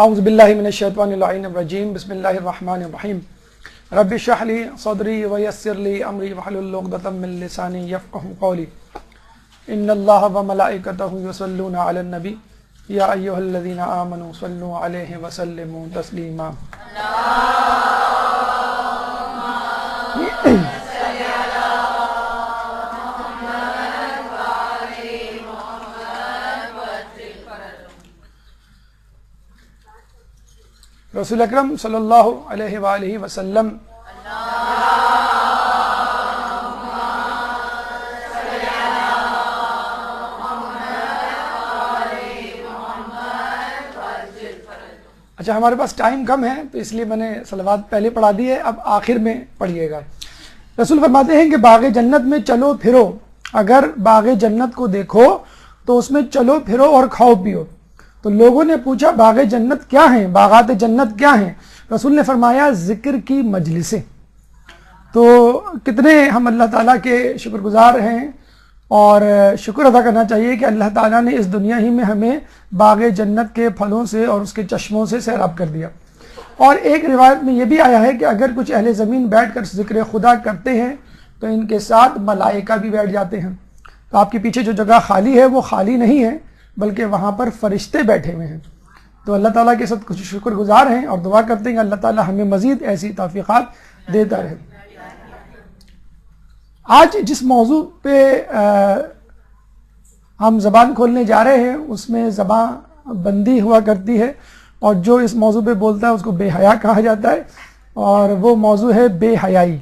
اعوذ باللہ من الشیطان اللعین الرجیم بسم اللہ الرحمن الرحیم رب اشرح لی صدری ویسر لی امری واحلل عقدۃ من لسانی یفقهوا قولی ان اللہ وملائکتہ یصلون علی النبی یا ایھا الذین آمنوا صلوا علیہ وسلموا تسلیما. رسول اکرم صلی اللہ علیہ وآلہ وسلم اچھا، ہمارے پاس ٹائم کم ہے تو اس لیے میں نے صلوات پہلے پڑھا دی ہے، اب آخر میں پڑھیے گا. رسول فرماتے ہیں کہ باغ جنت میں چلو پھرو، اگر باغ جنت کو دیکھو تو اس میں چلو پھرو اور کھاؤ پیو. تو لوگوں نے پوچھا باغ جنت کیا ہیں، باغات جنت کیا ہیں؟ رسول نے فرمایا ذکر کی مجلسیں. تو کتنے ہم اللہ تعالیٰ کے شکر گزار ہیں اور شکر ادا کرنا چاہیے کہ اللہ تعالیٰ نے اس دنیا ہی میں ہمیں باغ جنت کے پھلوں سے اور اس کے چشموں سے سیراب کر دیا. اور ایک روایت میں یہ بھی آیا ہے کہ اگر کچھ اہل زمین بیٹھ کر ذکر خدا کرتے ہیں تو ان کے ساتھ ملائکہ بھی بیٹھ جاتے ہیں. تو آپ کے پیچھے جو جگہ خالی ہے وہ خالی نہیں ہے بلکہ وہاں پر فرشتے بیٹھے ہوئے ہیں. تو اللہ تعالیٰ کے ساتھ کچھ شکر گزار ہیں اور دعا کرتے ہیں کہ اللہ تعالیٰ ہمیں مزید ایسی توفیقات دیتا رہے. آج جس موضوع پہ ہم زبان کھولنے جا رہے ہیں اس میں زبان بندی ہوا کرتی ہے، اور جو اس موضوع پہ بولتا ہے اس کو بے حیا کہا جاتا ہے، اور وہ موضوع ہے بے حیائی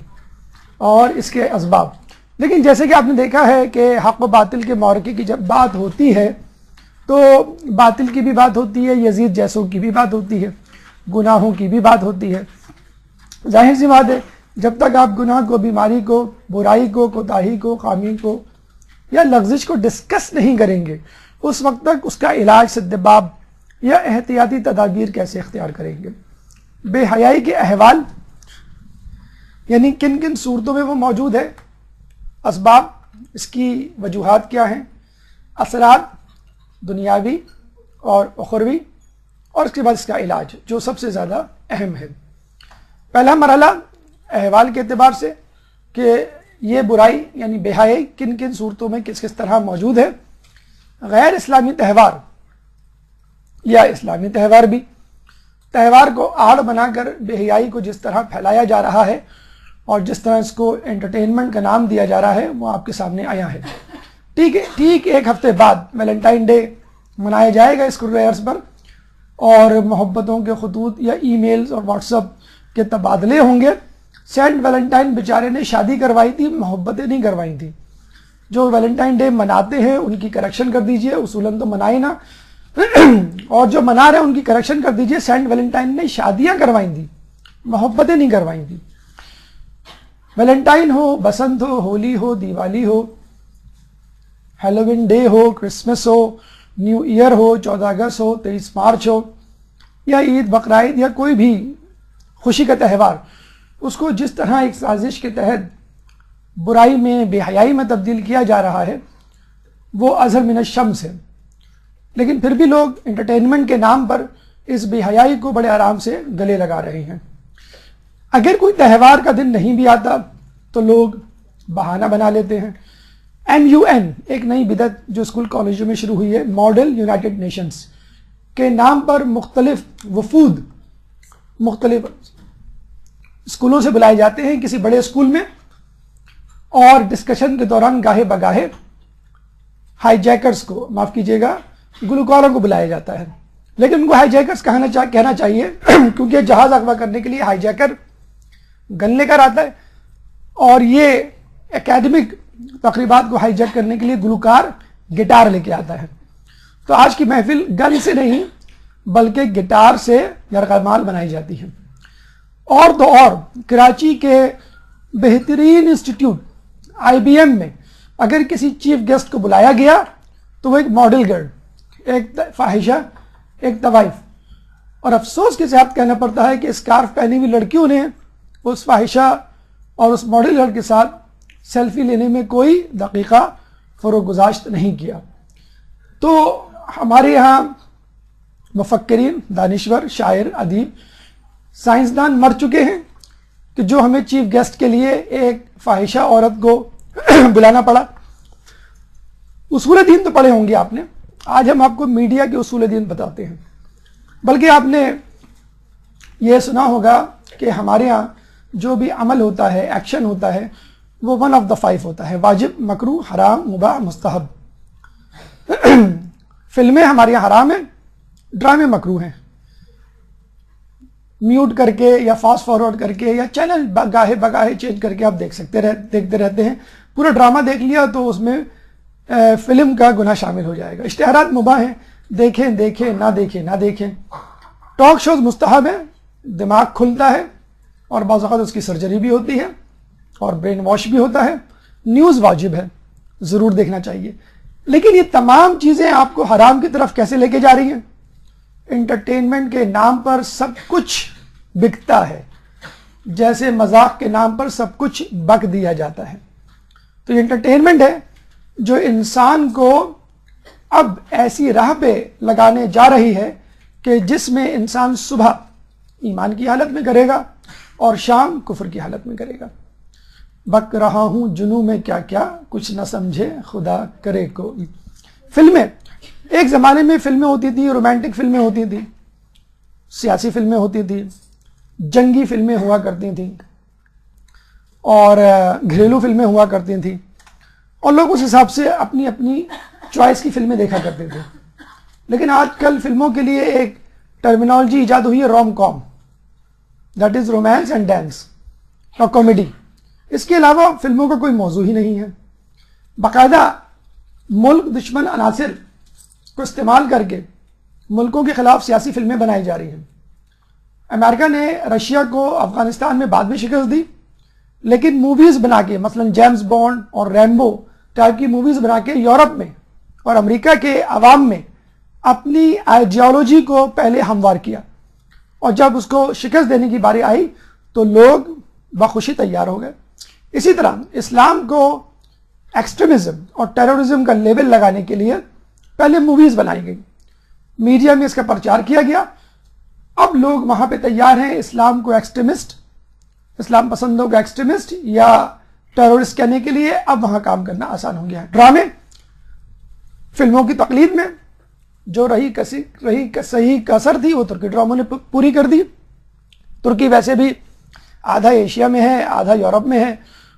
اور اس کے اسباب. لیکن جیسے کہ آپ نے دیکھا ہے کہ حق و باطل کے معرکے کی جب بات ہوتی ہے تو باطل کی بھی بات ہوتی ہے، یزید جیسوں کی بھی بات ہوتی ہے، گناہوں کی بھی بات ہوتی ہے. ظاہر سی بات ہے جب تک آپ گناہ کو، بیماری کو، برائی کو، کوتاہی کو، خامی کو یا لغزش کو ڈسکس نہیں کریں گے اس وقت تک اس کا علاج سدباب یا احتیاطی تدابیر کیسے اختیار کریں گے. بے حیائی کے احوال یعنی کن کن صورتوں میں وہ موجود ہے، اسباب، اس کی وجوہات کیا ہیں، اثرات دنیاوی اور اخروی، اور اس کے بعد اس کا علاج جو سب سے زیادہ اہم ہے. پہلا مرحلہ احوال کے اعتبار سے کہ یہ برائی یعنی بے حیائی کن کن صورتوں میں کس کس طرح موجود ہے. غیر اسلامی تہوار یا اسلامی تہوار بھی، تہوار کو آڑ بنا کر بے حیائی کو جس طرح پھیلایا جا رہا ہے اور جس طرح اس کو انٹرٹینمنٹ کا نام دیا جا رہا ہے وہ آپ کے سامنے آیا ہے. ٹھیک ایک ہفتے بعد ویلنٹائن ڈے منایا جائے گا اسکول ریئرس پر، اور محبتوں کے خطوط یا ای میلز اور واٹس ایپ کے تبادلے ہوں گے. سینٹ ویلنٹائن بیچارے نے شادی کروائی تھی، محبتیں نہیں کروائی تھی. جو ویلنٹائن ڈے مناتے ہیں ان کی کریکشن کر دیجئے، اصولاً تو منائے نا اور جو منا رہے ہیں ان کی کریکشن کر دیجئے. سینٹ ویلنٹائن نے شادیاں کروائی تھی، محبتیں نہیں کروائی تھی. ویلنٹائن ہو، بسنت ہو، ہولی ہو، دیوالی ہو، ہیلووین ڈے ہو، کرسمس ہو، نیو ایئر ہو، 14 اگست ہو، 23 مارچ ہو، یا عید، بقرعید یا کوئی بھی خوشی کا تہوار، اس کو جس طرح ایک سازش کے تحت برائی میں، بے حیائی میں تبدیل کیا جا رہا ہے وہ ازہر من الشمس ہے. لیکن پھر بھی لوگ انٹرٹینمنٹ کے نام پر اس بے حیائی کو بڑے آرام سے گلے لگا رہے ہیں. اگر کوئی تہوار کا دن نہیں بھی آتا تو لوگ بہانہ بنا لیتے ہیں. MUN ایک نئی بدعت جو اسکول کالجوں میں شروع ہوئی ہے، ماڈل یونائٹڈ نیشنز کے نام پر مختلف وفود مختلف اسکولوں سے بلائے جاتے ہیں کسی بڑے اسکول میں، اور ڈسکشن کے دوران گاہے بگاہے ہائی جیکرز کو، معاف کیجیے گا، گلوکاروں کو بلایا جاتا ہے. لیکن ان کو ہائی جیکرز کہنا چاہیے کیونکہ جہاز اغوا کرنے کے لیے ہائی جیکر گن لے کر آتا ہے، اور یہ اکیڈمک تقریبات کو ہائی جیک کرنے کے لیے گلوکار گٹار لے کے آتا ہے. تو آج کی محفل گن سے نہیں بلکہ گٹار سے یرغمال بنائی جاتی ہے. اور تو اور کراچی کے بہترین انسٹیٹیوٹ IBM میں اگر کسی چیف گیسٹ کو بلایا گیا تو وہ ایک ماڈل گرل، ایک فاحشہ، ایک طوائف، اور افسوس کے ساتھ کہنا پڑتا ہے کہ اسکارف پہنی ہوئی لڑکیوں نے اس فاحشہ اور اس ماڈل گرل کے ساتھ سیلفی لینے میں کوئی دقیقہ فروغ گزاشت نہیں کیا. تو ہمارے یہاں مفکرین، دانشور، شاعر، ادیب، سائنسدان مر چکے ہیں کہ جو ہمیں چیف گیسٹ کے لیے ایک فاحشہ عورت کو بلانا پڑا. اصول دین تو پڑھے ہوں گے آپ نے. آج ہم آپ کو میڈیا کے اصول دین بتاتے ہیں. بلکہ آپ نے یہ سنا ہوگا کہ ہمارے ہاں جو بھی عمل ہوتا ہے، ایکشن ہوتا ہے، وہ 1 of the 5 ہوتا ہے: واجب، مکروہ، حرام، مباح، مستحب. فلمیں ہمارے یہاں حرام ہیں، ڈرامے مکروہ ہیں. میوٹ کر کے یا فاسٹ فارورڈ کر کے یا چینل گاہے بگاہے چینج کر کے آپ دیکھتے رہتے ہیں. پورا ڈرامہ دیکھ لیا تو اس میں فلم کا گناہ شامل ہو جائے گا. اشتہارات مباح ہیں، دیکھیں نہ دیکھیں. ٹاک شوز مستحب ہیں، دماغ کھلتا ہے اور بعض اوقات اس کی سرجری بھی ہوتی ہے اور برین واش بھی ہوتا ہے. نیوز واجب ہے، ضرور دیکھنا چاہیے. لیکن یہ تمام چیزیں آپ کو حرام کی طرف کیسے لے کے جا رہی ہیں؟ انٹرٹینمنٹ کے نام پر سب کچھ بکتا ہے، جیسے مذاق کے نام پر سب کچھ بک دیا جاتا ہے. تو یہ انٹرٹینمنٹ ہے جو انسان کو اب ایسی راہ پہ لگانے جا رہی ہے کہ جس میں انسان صبح ایمان کی حالت میں کرے گا اور شام کفر کی حالت میں کرے گا. بک رہا ہوں جنوں میں کیا کیا، کچھ نہ سمجھے خدا کرے کوئی. فلمیں، ایک زمانے میں فلمیں ہوتی تھی، رومانٹک فلمیں ہوتی تھیں، سیاسی فلمیں ہوتی تھیں، جنگی فلمیں ہوا کرتی تھیں اور گھریلو فلمیں ہوا کرتی تھیں، اور لوگ اس حساب سے اپنی اپنی چوائس کی فلمیں دیکھا کرتے تھے. لیکن آج کل فلموں کے لیے ایک ٹرمینالوجی ایجاد ہوئی ہے: rom com, that is romance and dance اور کامیڈی. اس کے علاوہ فلموں کا کوئی موضوع ہی نہیں ہے. باقاعدہ ملک دشمن عناصر کو استعمال کر کے ملکوں کے خلاف سیاسی فلمیں بنائی جا رہی ہیں. امریکہ نے رشیا کو افغانستان میں بعد میں شکست دی، لیکن موویز بنا کے، مثلا جیمز بانڈ اور ریمبو ٹائپ کی موویز بنا کے یورپ میں اور امریکہ کے عوام میں اپنی آئیڈیالوجی کو پہلے ہموار کیا، اور جب اس کو شکست دینے کی باری آئی تو لوگ بخوشی تیار ہو گئے. اسی طرح اسلام کو ایکسٹریمزم اور ٹیررزم کا لیبل لگانے کے لیے پہلے موویز بنائی گئی، میڈیا میں اس کا پرچار کیا گیا. اب لوگ وہاں پہ تیار ہیں اسلام کو ایکسٹریمسٹ، اسلام پسندوں کا ایکسٹریمسٹ یا ٹیررسٹ کہنے کے لیے. اب وہاں کام کرنا آسان ہو گیا ہے. ڈرامے، فلموں کی تقلید میں جو رہی صحیح کسر تھی وہ ترکی ڈراموں نے پوری کر دی. ترکی ویسے بھی آدھا ایشیا میں ہے، آدھا یورپ میں ہے،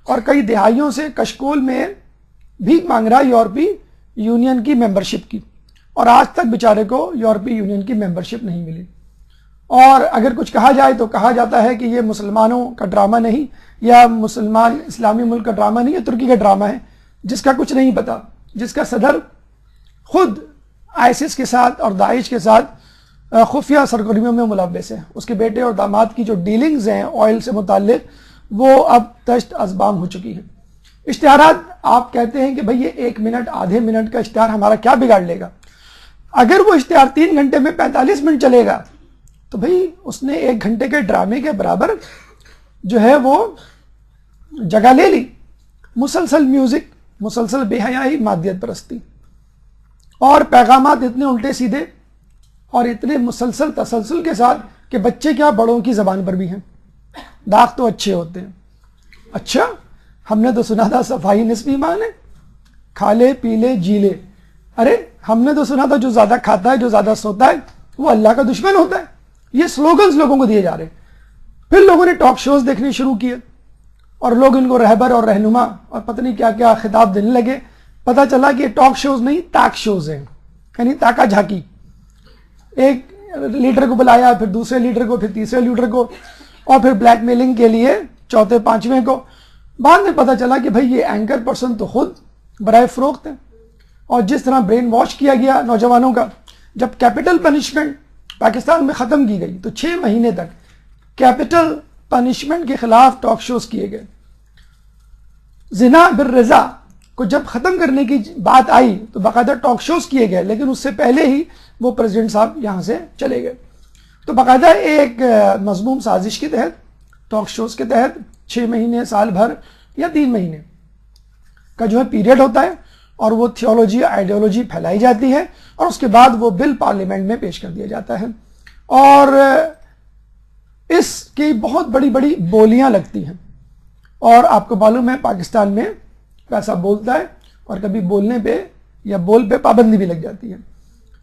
اور کئی دہائیوں سے کشکول میں بھیک مانگ رہا ہے یورپی یونین کی ممبرشپ کی، اور آج تک بیچارے کو یورپی یونین کی ممبرشپ نہیں ملی. اور اگر کچھ کہا جائے تو کہا جاتا ہے کہ یہ مسلمانوں کا ڈرامہ نہیں، یا مسلمان اسلامی ملک کا ڈرامہ نہیں، یہ ترکی کا ڈرامہ ہے جس کا کچھ نہیں پتا، جس کا صدر خود آئیسس کے ساتھ اور داعش کے ساتھ خفیہ سرگرمیوں میں ملوث ہے. اس کے بیٹے اور داماد کی جو ڈیلنگز ہیں آئل سے متعلق وہ اب تشت ازبام ہو چکی ہیں. اشتہارات، آپ کہتے ہیں کہ بھئی یہ 1 منٹ آدھے منٹ کا اشتہار ہمارا کیا بگاڑ لے گا. اگر وہ اشتہار 3 گھنٹے میں 45 منٹ چلے گا تو بھئی اس نے 1 گھنٹے کے ڈرامے کے برابر جو ہے وہ جگہ لے لی. مسلسل میوزک، مسلسل بے حیائی، مادیت پرستی اور پیغامات اتنے الٹے سیدھے اور اتنے مسلسل تسلسل کے ساتھ کہ بچے کیا بڑوں کی زبان پر بھی ہیں. داغ تو اچھے ہوتے ہیں. اچھا، ہم نے تو سنا تھا صفائی نصف ایمان ہے، کھا لے پی لے جی لے. ارے ہم نے تو سنا تھا جو زیادہ کھاتا ہے، جو زیادہ سوتا ہے وہ اللہ کا دشمن ہوتا ہے. یہ سلوگنز لوگوں کو دیے جا رہے ہیں. پھر لوگوں نے ٹاک شوز دیکھنے شروع کیے اور لوگ ان کو رہبر اور رہنما اور پتہ نہیں کیا کیا خطاب دینے لگے. پتہ چلا کہ ٹاک شوز نہیں، تاک شوز ہیں، یعنی تاکا جھاکی. ایک لیڈر کو بلایا، پھر دوسرے لیڈر کو، پھر تیسرے لیڈر کو، اور پھر بلیک میلنگ کے لیے چوتھے پانچویں کو. بعد میں پتہ چلا کہ بھئی یہ اینکر پرسن تو خود برائے فروخت ہے. اور جس طرح برین واش کیا گیا نوجوانوں کا، جب کیپٹل پنشمنٹ پاکستان میں ختم کی گئی تو 6 مہینے تک کیپٹل پنشمنٹ کے خلاف ٹاک شوز کیے گئے. زنا بالرضا کو جب ختم کرنے کی بات آئی تو باقاعدہ ٹاک شوز کیے گئے، لیکن اس سے پہلے ہی وہ پریزیڈنٹ صاحب یہاں سے چلے گئے. تو باقاعدہ ایک مضموم سازش کے تحت، ٹاک شوز کے تحت 6 مہینے، سال بھر یا 3 مہینے کا جو ہے پیریڈ ہوتا ہے، اور وہ تھیولوجی آئیڈیالوجی پھیلائی جاتی ہے اور اس کے بعد وہ بل پارلیمنٹ میں پیش کر دیا جاتا ہے اور اس کی بہت بڑی بڑی بولیاں لگتی ہیں. اور آپ کو معلوم ہے پاکستان میں پیسہ بولتا ہے اور کبھی بولنے پہ یا بول پہ پابندی بھی لگ جاتی ہے.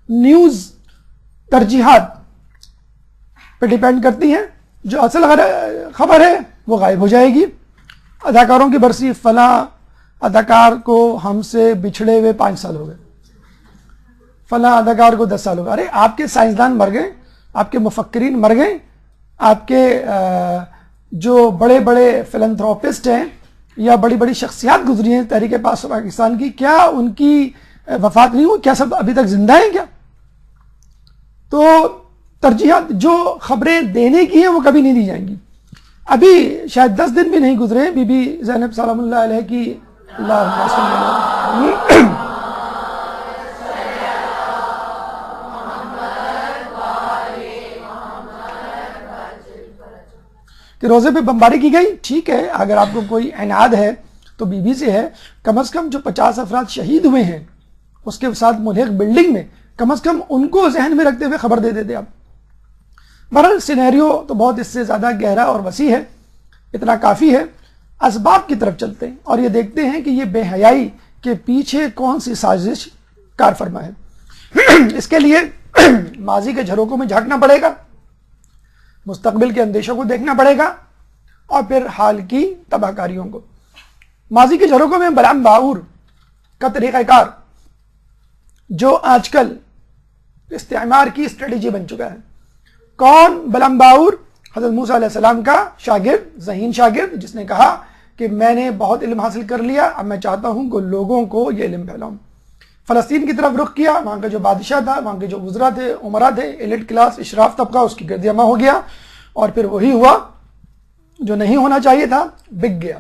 نیوز ترجیحات پہ ڈیپینڈ کرتی ہیں. جو اصل خبر ہے وہ غائب ہو جائے گی. اداکاروں کی برسی، فلاں اداکار کو ہم سے بچھڑے ہوئے 5 سال ہو گئے، فلاں اداکار کو 10 سال ہو گئے. ارے آپ کے سائنسدان مر گئے، آپ کے مفکرین مر گئے، آپ کے جو بڑے بڑے فلنتھروپسٹ ہیں یا بڑی بڑی شخصیات گزری ہیں تحریک پاکستان کی، کیا ان کی وفات نہیں ہوئی؟ کیا سب ابھی تک زندہ ہیں کیا؟ تو ترجیحات جو خبریں دینے کی ہیں وہ کبھی نہیں دی جائیں گی. ابھی شاید 10 دن بھی نہیں گزرے بی بی زینب سلام اللہ علیہ کی کہ روزے پہ بمباری کی گئی. ٹھیک ہے، اگر آپ کو کوئی عناد ہے تو بی بی سے ہے. کم از کم جو 50 افراد شہید ہوئے ہیں اس کے ساتھ ملحق بلڈنگ میں، کم از کم ان کو ذہن میں رکھتے ہوئے خبر دے دیتے آپ. بہرحال سینیریو تو بہت اس سے زیادہ گہرا اور وسیع ہے، اتنا کافی ہے. اسباب کی طرف چلتے ہیں اور یہ دیکھتے ہیں کہ یہ بے حیائی کے پیچھے کون سی سازش کار فرما ہے. اس کے لیے ماضی کے جھروکوں میں جھانکنا پڑے گا، مستقبل کے اندیشوں کو دیکھنا پڑے گا اور پھر حال کی تباہ کاریوں کو. ماضی کے جھروکوں میں بلعم باعور کا طریقہ کار جو آج کل استعمار کی اسٹریٹجی بن چکا ہے. کون بلعم باعور؟ حضرت موسیٰ علیہ السلام کا شاگرد، ذہین شاگرد، جس نے کہا کہ میں نے بہت علم حاصل کر لیا، اب میں چاہتا ہوں کہ لوگوں کو یہ علم پھیلاؤں. فلسطین کی طرف رخ کیا، وہاں کا جو بادشاہ تھا، وہاں کے جو وزراء تھے، عمرا تھے، ایلیٹ کلاس، اشراف طبقہ، اس کی گرد جمع ہو گیا اور پھر وہی ہوا جو نہیں ہونا چاہیے تھا، بک گیا.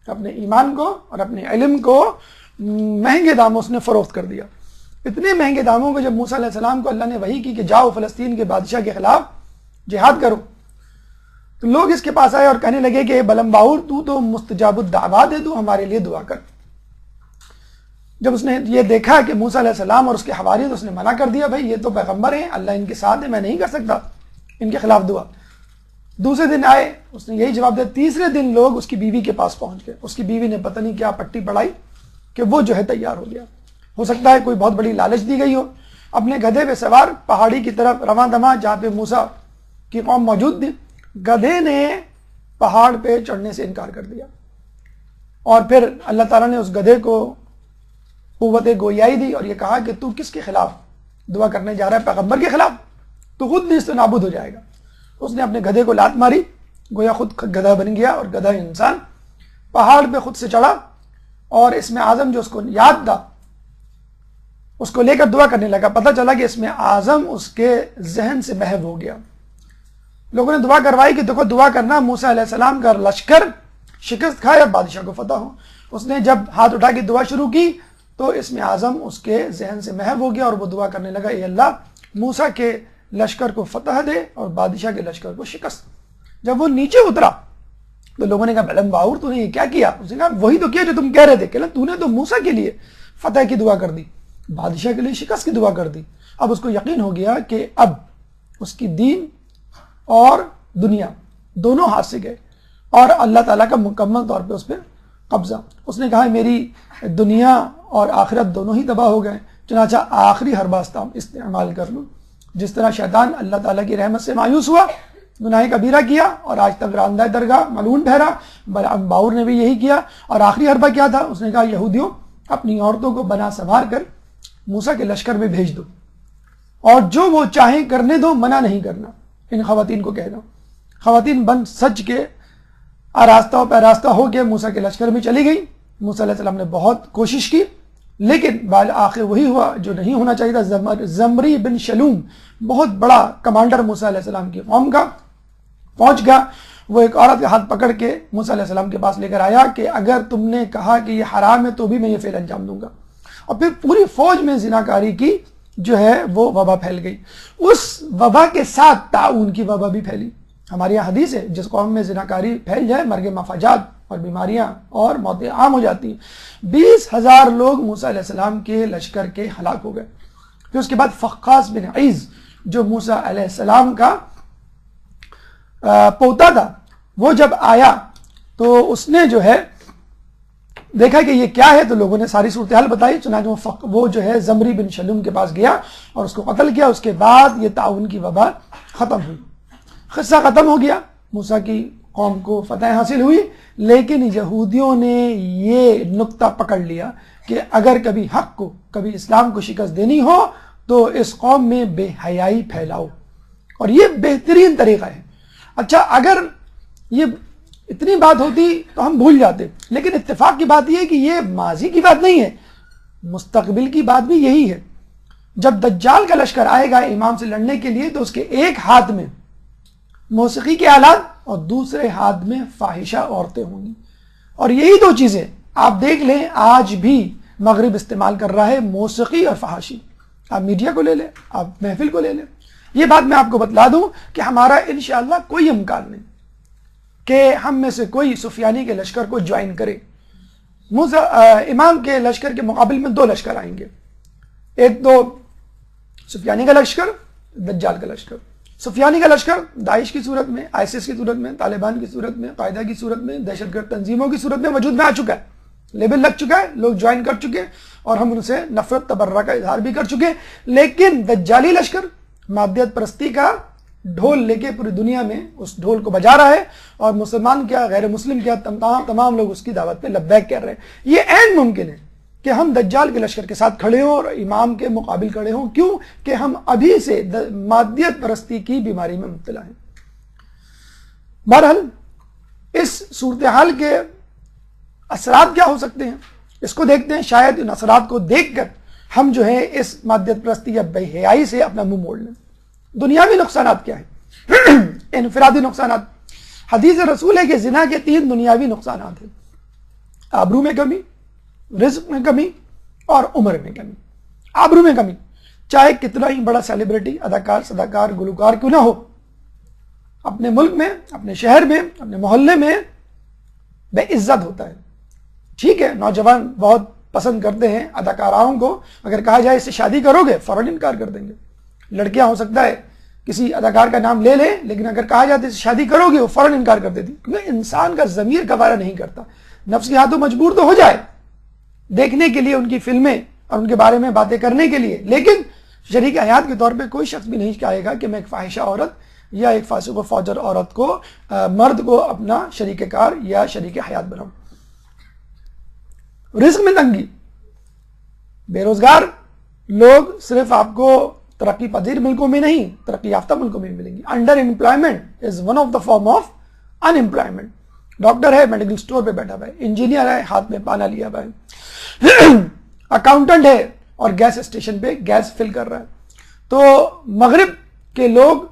اپنے ایمان کو اور اپنے علم کو مہنگے داموں اس نے فروخت کر دیا. اتنے مہنگے داموں کو جب موسیٰ علیہ السلام کو اللہ نے وحی کی کہ جاؤ فلسطین کے بادشاہ کے خلاف جہاد کرو، تو لوگ اس کے پاس آئے اور کہنے لگے کہ بلعم باعور تو مستجاب الدعوات ہے، تو ہمارے لیے دعا کر. جب اس نے یہ دیکھا کہ موسیٰ علیہ السلام اور اس کے حواری، تو اس نے منع کر دیا، بھائی یہ تو پیغمبر ہیں، اللہ ان کے ساتھ ہے، میں نہیں کر سکتا ان کے خلاف دعا. دوسرے دن آئے، اس نے یہی جواب دیا. تیسرے دن لوگ اس کی بیوی کے پاس پہنچ گئے. اس کی بیوی نے پتہ نہیں کیا پٹی پڑھائی کہ وہ جو ہے تیار ہو گیا. ہو سکتا ہے کوئی بہت بڑی لالچ دی گئی ہو. اپنے گدھے پہ سوار پہاڑی کی طرف رواں دواں جہاں پہ موسیٰ کی قوم موجود تھی، گدھے نے پہاڑ پہ چڑھنے سے انکار کر دیا اور پھر اللہ تعالیٰ نے اس گدھے کو قوت گویائی دی اور یہ کہا کہ تو کس کے خلاف دعا کرنے جا رہا ہے؟ پیغمبر کے خلاف، تو خود نیست و نابود ہو جائے گا. اس نے اپنے گدھے کو لات ماری، گویا خود گدھا بن گیا اور گدھا انسان پہاڑ پہ خود سے چڑھا اور اس میں اعظم جو اس کو یاد تھا اس کو لے کر دعا کرنے لگا. پتہ چلا کہ اس میں اعظم اس کے ذہن سے محو ہو گیا. لوگوں نے دعا کروائی کہ دیکھو دعا کرنا موسیٰ علیہ السلام کا لشکر شکست کھائے اور بادشاہ کو فتح ہو. اس نے جب ہاتھ اٹھا کے دعا شروع کی تو اس میں اعظم اس کے ذہن سے محو ہو گیا اور وہ دعا کرنے لگا، اے اللہ موسیٰ کے لشکر کو فتح دے اور بادشاہ کے لشکر کو شکست. جب وہ نیچے اترا تو لوگوں نے کہا بلعم باعور تو نے یہ کیا کیا؟ اس نے کہا وہی تو کیا جو تم کہہ رہے تھے کہ تو نے تو موسیٰ کے لیے فتح کی دعا کر دی، بادشاہ کے لیے شکست کی دعا کر دی. اب اس کو یقین ہو گیا کہ اب اس کی دین اور دنیا دونوں ہاتھ سے گئے اور اللہ تعالیٰ کا مکمل طور پہ اس پہ قبضہ. اس نے کہا میری دنیا اور آخرت دونوں ہی تباہ ہو گئے، چنانچہ آخری ہرباستہ استعمال کر لوں. جس طرح شیطان اللہ تعالیٰ کی رحمت سے مایوس ہوا، گناہ کبیرہ کیا اور آج تک راندہ درگاہ ملعون ٹھہرا، بلعم باعور نے بھی یہی کیا. اور آخری حربہ کیا تھا؟ اس نے کہا یہودیوں اپنی عورتوں کو بنا سنوار کر موسیٰ کے لشکر میں بھیج دو اور جو وہ چاہیں کرنے دو، منع نہیں کرنا. ان خواتین کو کہہ دو. خواتین بن سج کے آراستہ و پیراستہ ہو کے موسیٰ کے لشکر میں چلی گئی. موسیٰ علیہ السلام نے بہت کوشش کی لیکن بالآخر وہی ہوا جو نہیں ہونا چاہیے تھا. زمری بن شلوم بہت بڑا کمانڈر موسیٰ علیہ السلام کی قوم کا پہنچ گیا. وہ ایک عورت کا ہاتھ پکڑ کے موسیٰ علیہ السلام کے پاس لے کر آیا کہ اگر تم نے کہا کہ یہ حرام ہے تو بھی میں یہ فعل انجام دوں گا. اور پھر پوری فوج میں زناکاری کی جو ہے وہ وبا پھیل گئی. اس وبا کے ساتھ طاعون کی وبا بھی پھیلی. ہمارے یہاں حدیث ہے جس قوم میں زناکاری پھیل جائے مرگ مفاجات اور بیماریاں اور موتیں عام ہو جاتی ہیں۔ 20,000 لوگ موسیٰ علیہ السلام کے لشکر کے ہلاک ہو گئے۔ پھر اس کے بعد فقاس بن عیز جو موسیٰ علیہ السلام کا پوتا تھا، وہ جب آیا تو اس نے جو ہے دیکھا کہ یہ کیا ہے، تو لوگوں نے ساری صورتحال بتائی، چنانچہ وہ جو ہے زمری بن شلوم کے پاس گیا اور اس کو قتل کیا۔ اس کے بعد یہ طاعون کی وبا ختم ہوئی، قصہ ختم ہو گیا، موسیٰ کی قوم کو فتح حاصل ہوئی۔ لیکن یہودیوں نے یہ نقطہ پکڑ لیا کہ اگر کبھی حق کو، کبھی اسلام کو شکست دینی ہو تو اس قوم میں بے حیائی پھیلاؤ، اور یہ بہترین طریقہ ہے۔ اچھا، اگر یہ اتنی بات ہوتی تو ہم بھول جاتے، لیکن اتفاق کی بات یہ ہے کہ یہ ماضی کی بات نہیں ہے، مستقبل کی بات بھی یہی ہے۔ جب دجال کا لشکر آئے گا امام سے لڑنے کے لیے تو اس کے ایک ہاتھ میں موسیقی کے آلات اور دوسرے ہاتھ میں فاحشہ عورتیں ہوں گی، اور یہی دو چیزیں آپ دیکھ لیں آج بھی مغرب استعمال کر رہا ہے، موسیقی اور فحاشی۔ آپ میڈیا کو لے لیں، آپ محفل کو لے لیں۔ یہ بات میں آپ کو بتلا دوں کہ ہمارا انشاءاللہ کوئی امکان نہیں کہ ہم میں سے کوئی سفیانی کے لشکر کو جوائن کرے۔ امام کے لشکر کے مقابل میں 2 لشکر آئیں گے، ایک تو سفیانی کا لشکر، دجال کا لشکر۔ سفیانی کا لشکر داعش کی صورت میں، آئیسس کی صورت میں، طالبان کی صورت میں، قاعدہ کی صورت میں، دہشت گرد تنظیموں کی صورت میں وجود میں آ چکا ہے، لیبل لگ چکا ہے، لوگ جوائن کر چکے اور ہم ان سے نفرت تبرہ کا اظہار بھی کر چکے۔ لیکن دجالی لشکر مادیت پرستی کا ڈھول لے کے پوری دنیا میں اس ڈھول کو بجا رہا ہے، اور مسلمان کیا غیر مسلم کیا تمام لوگ اس کی دعوت پہ لبیک کر رہے ہیں۔ یہ عین ممکن ہے کہ ہم دجال کے لشکر کے ساتھ کھڑے ہوں اور امام کے مقابل کھڑے ہوں، کیوں کہ ہم ابھی سے مادیت پرستی کی بیماری میں مبتلا ہیں۔ بہرحال اس صورتحال کے اثرات کیا ہو سکتے ہیں اس کو دیکھتے ہیں، شاید ان اثرات کو دیکھ کر ہم جو ہے اس مادیت پرستی یا بے حیائی سے اپنا منہ موڑ لیں۔ دنیاوی نقصانات کیا ہیں؟ انفرادی نقصانات۔ حدیث رسول ہے کہ زنا کے 3 دنیاوی نقصانات ہیں: آبرو میں کمی، رزق میں کمی اور عمر میں کمی۔ آبرو میں کمی، چاہے کتنا ہی بڑا سیلیبریٹی، اداکار، صداکار، گلوکار کیوں نہ ہو، اپنے ملک میں، اپنے شہر میں، اپنے محلے میں بے عزت ہوتا ہے۔ ٹھیک ہے، نوجوان بہت پسند کرتے ہیں اداکاراؤں کو، اگر کہا جائے اس سے شادی کرو گے فوراً انکار کر دیں گے۔ لڑکیاں ہو سکتا ہے کسی اداکار کا نام لے لیں، لیکن اگر کہا جاتا ہے اس سے شادی کرو گے وہ فوراً انکار کر دیتی، کیونکہ انسان کا ضمیر گوارا نہیں کرتا۔ نفس کے ہاتھوں مجبور تو ہو جائے دیکھنے کے لیے ان کی فلمیں اور ان کے بارے میں باتیں کرنے کے لیے، لیکن شریک حیات کے طور پہ کوئی شخص بھی نہیں کہے گا کہ میں ایک فاحشہ عورت یا ایک فاسق و فاجر عورت کو، مرد کو اپنا شریک کار یا شریک حیات بناؤں۔ رزق میں تنگی، بے روزگار لوگ صرف آپ کو ترقی پذیر ملکوں میں نہیں، ترقی یافتہ ملکوں میں ملیں گی۔ Under employment is one of the form of in employment. Doctor ہے میڈیکل سٹور پہ بیٹھا ہوا ہے، انجینئر ہے ہاتھ میں پانا لیا ہوا ہے، اکاؤنٹنٹ ہے اور گیس اسٹیشن پہ گیس فل کر رہا ہے۔ تو مغرب کے لوگ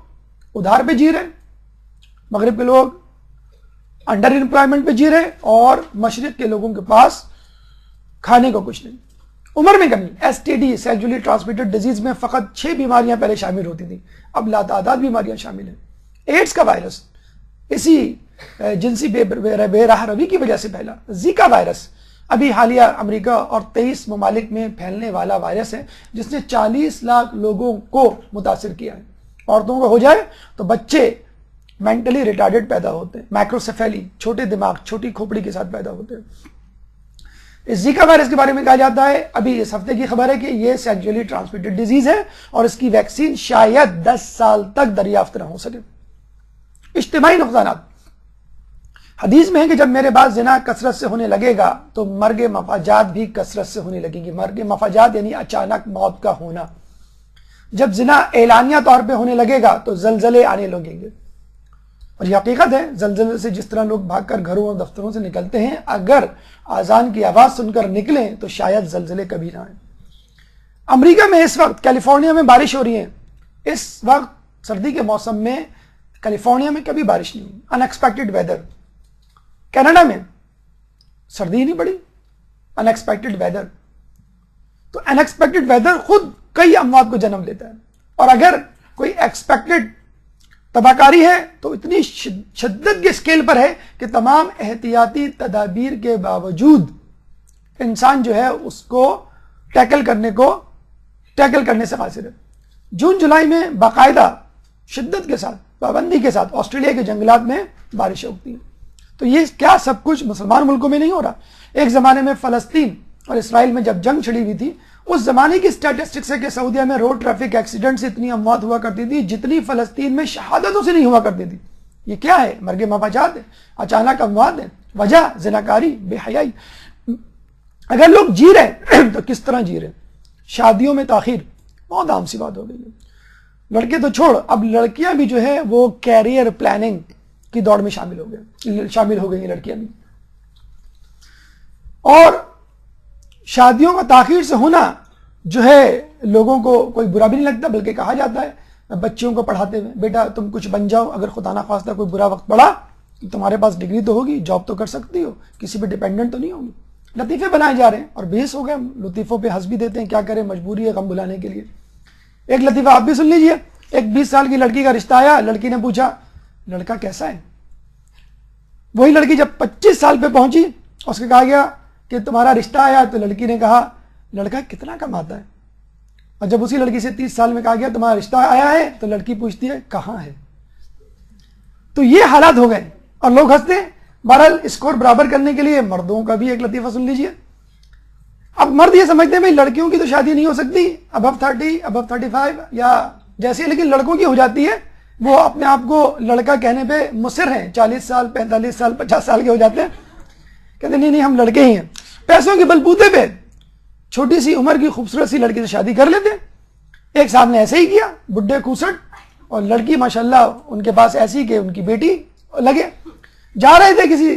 ادھار پہ جی رہے ہیں، مغرب کے لوگ انڈر امپلائمنٹ پہ جی رہے ہیں، اور مشرق کے لوگوں کے پاس کھانے کو کچھ نہیں۔ عمر میں کمی، S T D sexually transmitted disease میں فقط 6 بیماریاں پہلے شامل ہوتی تھیں، اب لاتعداد بیماریاں شامل ہیں۔ ایڈز کا وائرس اسی جنسی بے راہ روی کی وجہ سے پھیلا۔ زیکا وائرس ابھی حالیہ امریکہ اور 23 ممالک میں پھیلنے والا وائرس ہے، جس نے 40 لاکھ لوگوں کو متاثر کیا ہے۔ عورتوں کو ہو جائے تو بچے مینٹلی ریٹارڈڈ پیدا ہوتے ہیں، مائکروسیفیلی، چھوٹے دماغ، چھوٹی کھوپڑی کے ساتھ پیدا ہوتے ہیں۔ اس زیکا وائرس کے بارے میں کہا جاتا ہے، ابھی اس ہفتے کی خبر ہے کہ یہ سیکچولی ٹرانسمیٹڈ ڈیزیز ہے اور اس کی ویکسین شاید 10 سال تک دریافت نہ ہو سکے۔ اجتماعی نقصانات، حدیث میں ہے کہ جب میرے بعد زنا کثرت سے ہونے لگے گا تو مرگ مفاجات بھی کثرت سے ہونے لگے گی۔ مرگ مفاجات یعنی اچانک موت کا ہونا۔ جب زنا اعلانیہ طور پہ ہونے لگے گا تو زلزلے آنے لگیں گے، اور یہ حقیقت ہے، زلزلے سے جس طرح لوگ بھاگ کر گھروں اور دفتروں سے نکلتے ہیں، اگر اذان کی آواز سن کر نکلیں تو شاید زلزلے کبھی نہ آئیں۔ امریکہ میں اس وقت کیلیفورنیا میں بارش ہو رہی ہے، اس وقت سردی کے موسم میں کیلیفورنیا میں کبھی بارش نہیں ہوئی، ان ایکسپیکٹڈ ویدر۔ کینیڈا میں سردی نہیں پڑی، ان ایکسپیکٹڈ ویدر۔ تو ان ایکسپیکٹڈ ویدر خود کئی اموات کو جنم لیتا ہے، اور اگر کوئی ایکسپیکٹڈ تباہ کاری ہے تو اتنی شدت کے اسکیل پر ہے کہ تمام احتیاطی تدابیر کے باوجود انسان جو ہے اس کو ٹیکل کرنے سے قاصر ہے۔ جون جولائی میں باقاعدہ شدت کے ساتھ، پابندی کے ساتھ آسٹریلیا کے جنگلات میں بارشیں ہوتی ہیں۔ تو یہ کیا سب کچھ مسلمان ملکوں میں نہیں ہو رہا؟ ایک زمانے میں فلسطین اور اسرائیل میں جب جنگ چھڑی ہوئی تھی، اس زمانے کی اسٹیٹسٹکس ہے کہ سعودیہ میں روڈ ٹریفک ایکسیڈنٹ سے اتنی اموات ہوا کرتی تھی جتنی فلسطین میں شہادتوں سے نہیں ہوا کرتی تھی۔ یہ کیا ہے؟ مرگ مفاجات ہے، اچانک اموات ہے، وجہ زناکاری، بے حیائی۔ اگر لوگ جی رہے تو کس طرح جی رہے؟ شادیوں میں تاخیر بہت عام سی بات ہو گئی ہے۔ لڑکے تو چھوڑ، اب لڑکیاں بھی جو ہے وہ کیریئر پلاننگ کی دوڑ میں شامل ہو گئی ہیں لڑکیاں بھی۔ اور شادیوں کا تاخیر سے ہونا جو ہے لوگوں کو کوئی برا بھی نہیں لگتا، بلکہ کہا جاتا ہے بچیوں کو پڑھاتے ہوئے، بیٹا تم کچھ بن جاؤ، اگر خدا نخواستہ کوئی برا وقت پڑا تو تمہارے پاس ڈگری تو ہوگی، جاب تو کر سکتی ہو، کسی پہ ڈیپینڈنٹ تو نہیں ہوگی۔ لطیفے بنائے جا رہے ہیں اور بحث ہو گئے، ہم لطیفوں پہ ہنس بھی دیتے ہیں، کیا کریں، مجبوری ہے غم بلانے کے لیے۔ ایک لطیفہ آپ بھی سن لیجئے۔ ایک 20 سال کی لڑکی کا رشتہ آیا، لڑکی نے پوچھا لڑکا کیسا ہے؟ وہی لڑکی جب 25 سال پہ پہنچی، اس کو کہا گیا کہ تمہارا رشتہ آیا، تو لڑکی نے کہا لڑکا کتنا کماتا ہے؟ اور جب اسی لڑکی سے 30 سال میں کہا گیا تمہارا رشتہ آیا ہے، تو لڑکی پوچھتی ہے کہاں ہے؟ تو یہ حالات ہو گئے اور لوگ ہنستے ہیں۔ بہرحال اسکور برابر کرنے کے لیے مردوں کا بھی ایک لطیفہ سن لیجئے۔ اب مرد یہ سمجھتے ہیں بھائی لڑکیوں کی تو شادی نہیں ہو سکتی ابو 30 ابو 35 یا جیسے، لیکن لڑکوں کی ہو جاتی ہے۔ وہ اپنے آپ کو لڑکا کہنے پہ مصر ہیں، 40 سال 45 سال 50 سال کے ہو جاتے ہیں، کہتے نہیں ہم لڑکے ہی ہیں۔ پیسوں کے بلبوتے پہ چھوٹی سی عمر کی خوبصورت سی لڑکی سے شادی کر لیتے ہیں۔ ایک صاحب نے ایسے ہی کیا، بڈھے کوسٹ، اور لڑکی ماشاءاللہ ان کے پاس ایسی کہ ان کی بیٹی لگے۔ جا رہے تھے کسی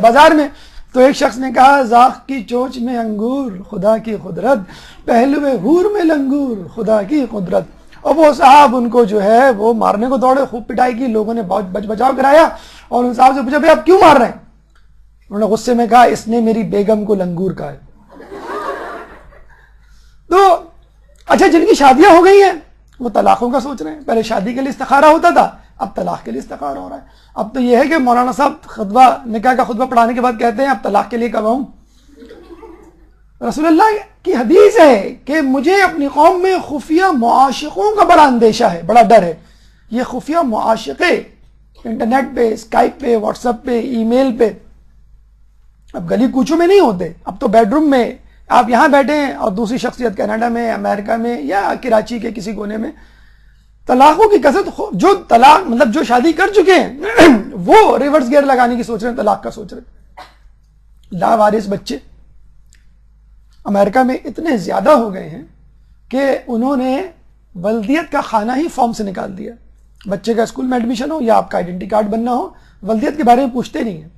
بازار میں تو ایک شخص نے کہا ذاق کی چوچ میں انگور خدا کی قدرت، پہلو حور میں لنگور خدا کی قدرت۔ اور وہ صاحب ان کو جو ہے وہ مارنے کو دوڑے، خوب پٹائی کی، لوگوں نے بہت بچاؤ کرایا اور ان صاحب سے پوچھا بھائی آپ کیوں مار رہے ہیں؟ انہوں نے غصے میں کہا اس نے میری بیگم کو لنگور کہا ہے۔ تو اچھا جن کی شادیاں ہو گئی ہیں وہ طلاقوں کا سوچ رہے ہیں۔ پہلے شادی کے لیے استخارہ ہوتا تھا، اب طلاق کے لیے استخارہ ہو رہا ہے۔ اب تو یہ ہے کہ مولانا صاحب نکاح کا خطبہ پڑھانے کے بعد کہتے ہیں اب طلاق کے لیے کب آؤں؟ رسول اللہ کی حدیث ہے کہ مجھے اپنی قوم میں خفیہ معاشقوں کا بڑا اندیشہ ہے، بڑا ڈر ہے۔ یہ خفیہ معاشقے انٹرنیٹ پہ، اسکائپ پہ، واٹس ایپ پہ، ای میل پہ، اب گلی کوچوں میں نہیں ہوتے، اب تو بیڈ روم میں آپ یہاں بیٹھے ہیں اور دوسری شخصیت کینیڈا میں، امریکہ میں یا کراچی کے کسی کونے میں۔ طلاقوں کی کثرت، جو طلاق مطلب جو شادی کر چکے ہیں وہ ریورس گیئر لگانے کی سوچ رہے ہیں، طلاق کا سوچ رہے ہیں۔ لاوارث بچے امریکہ میں اتنے زیادہ ہو گئے ہیں کہ انہوں نے ولدیت کا خانہ ہی فارم سے نکال دیا۔ بچے کا اسکول میں ایڈمیشن ہو یا آپ کا آئیڈینٹی کارڈ بننا ہو، ولدیت کے بارے میں پوچھتے نہیں ہیں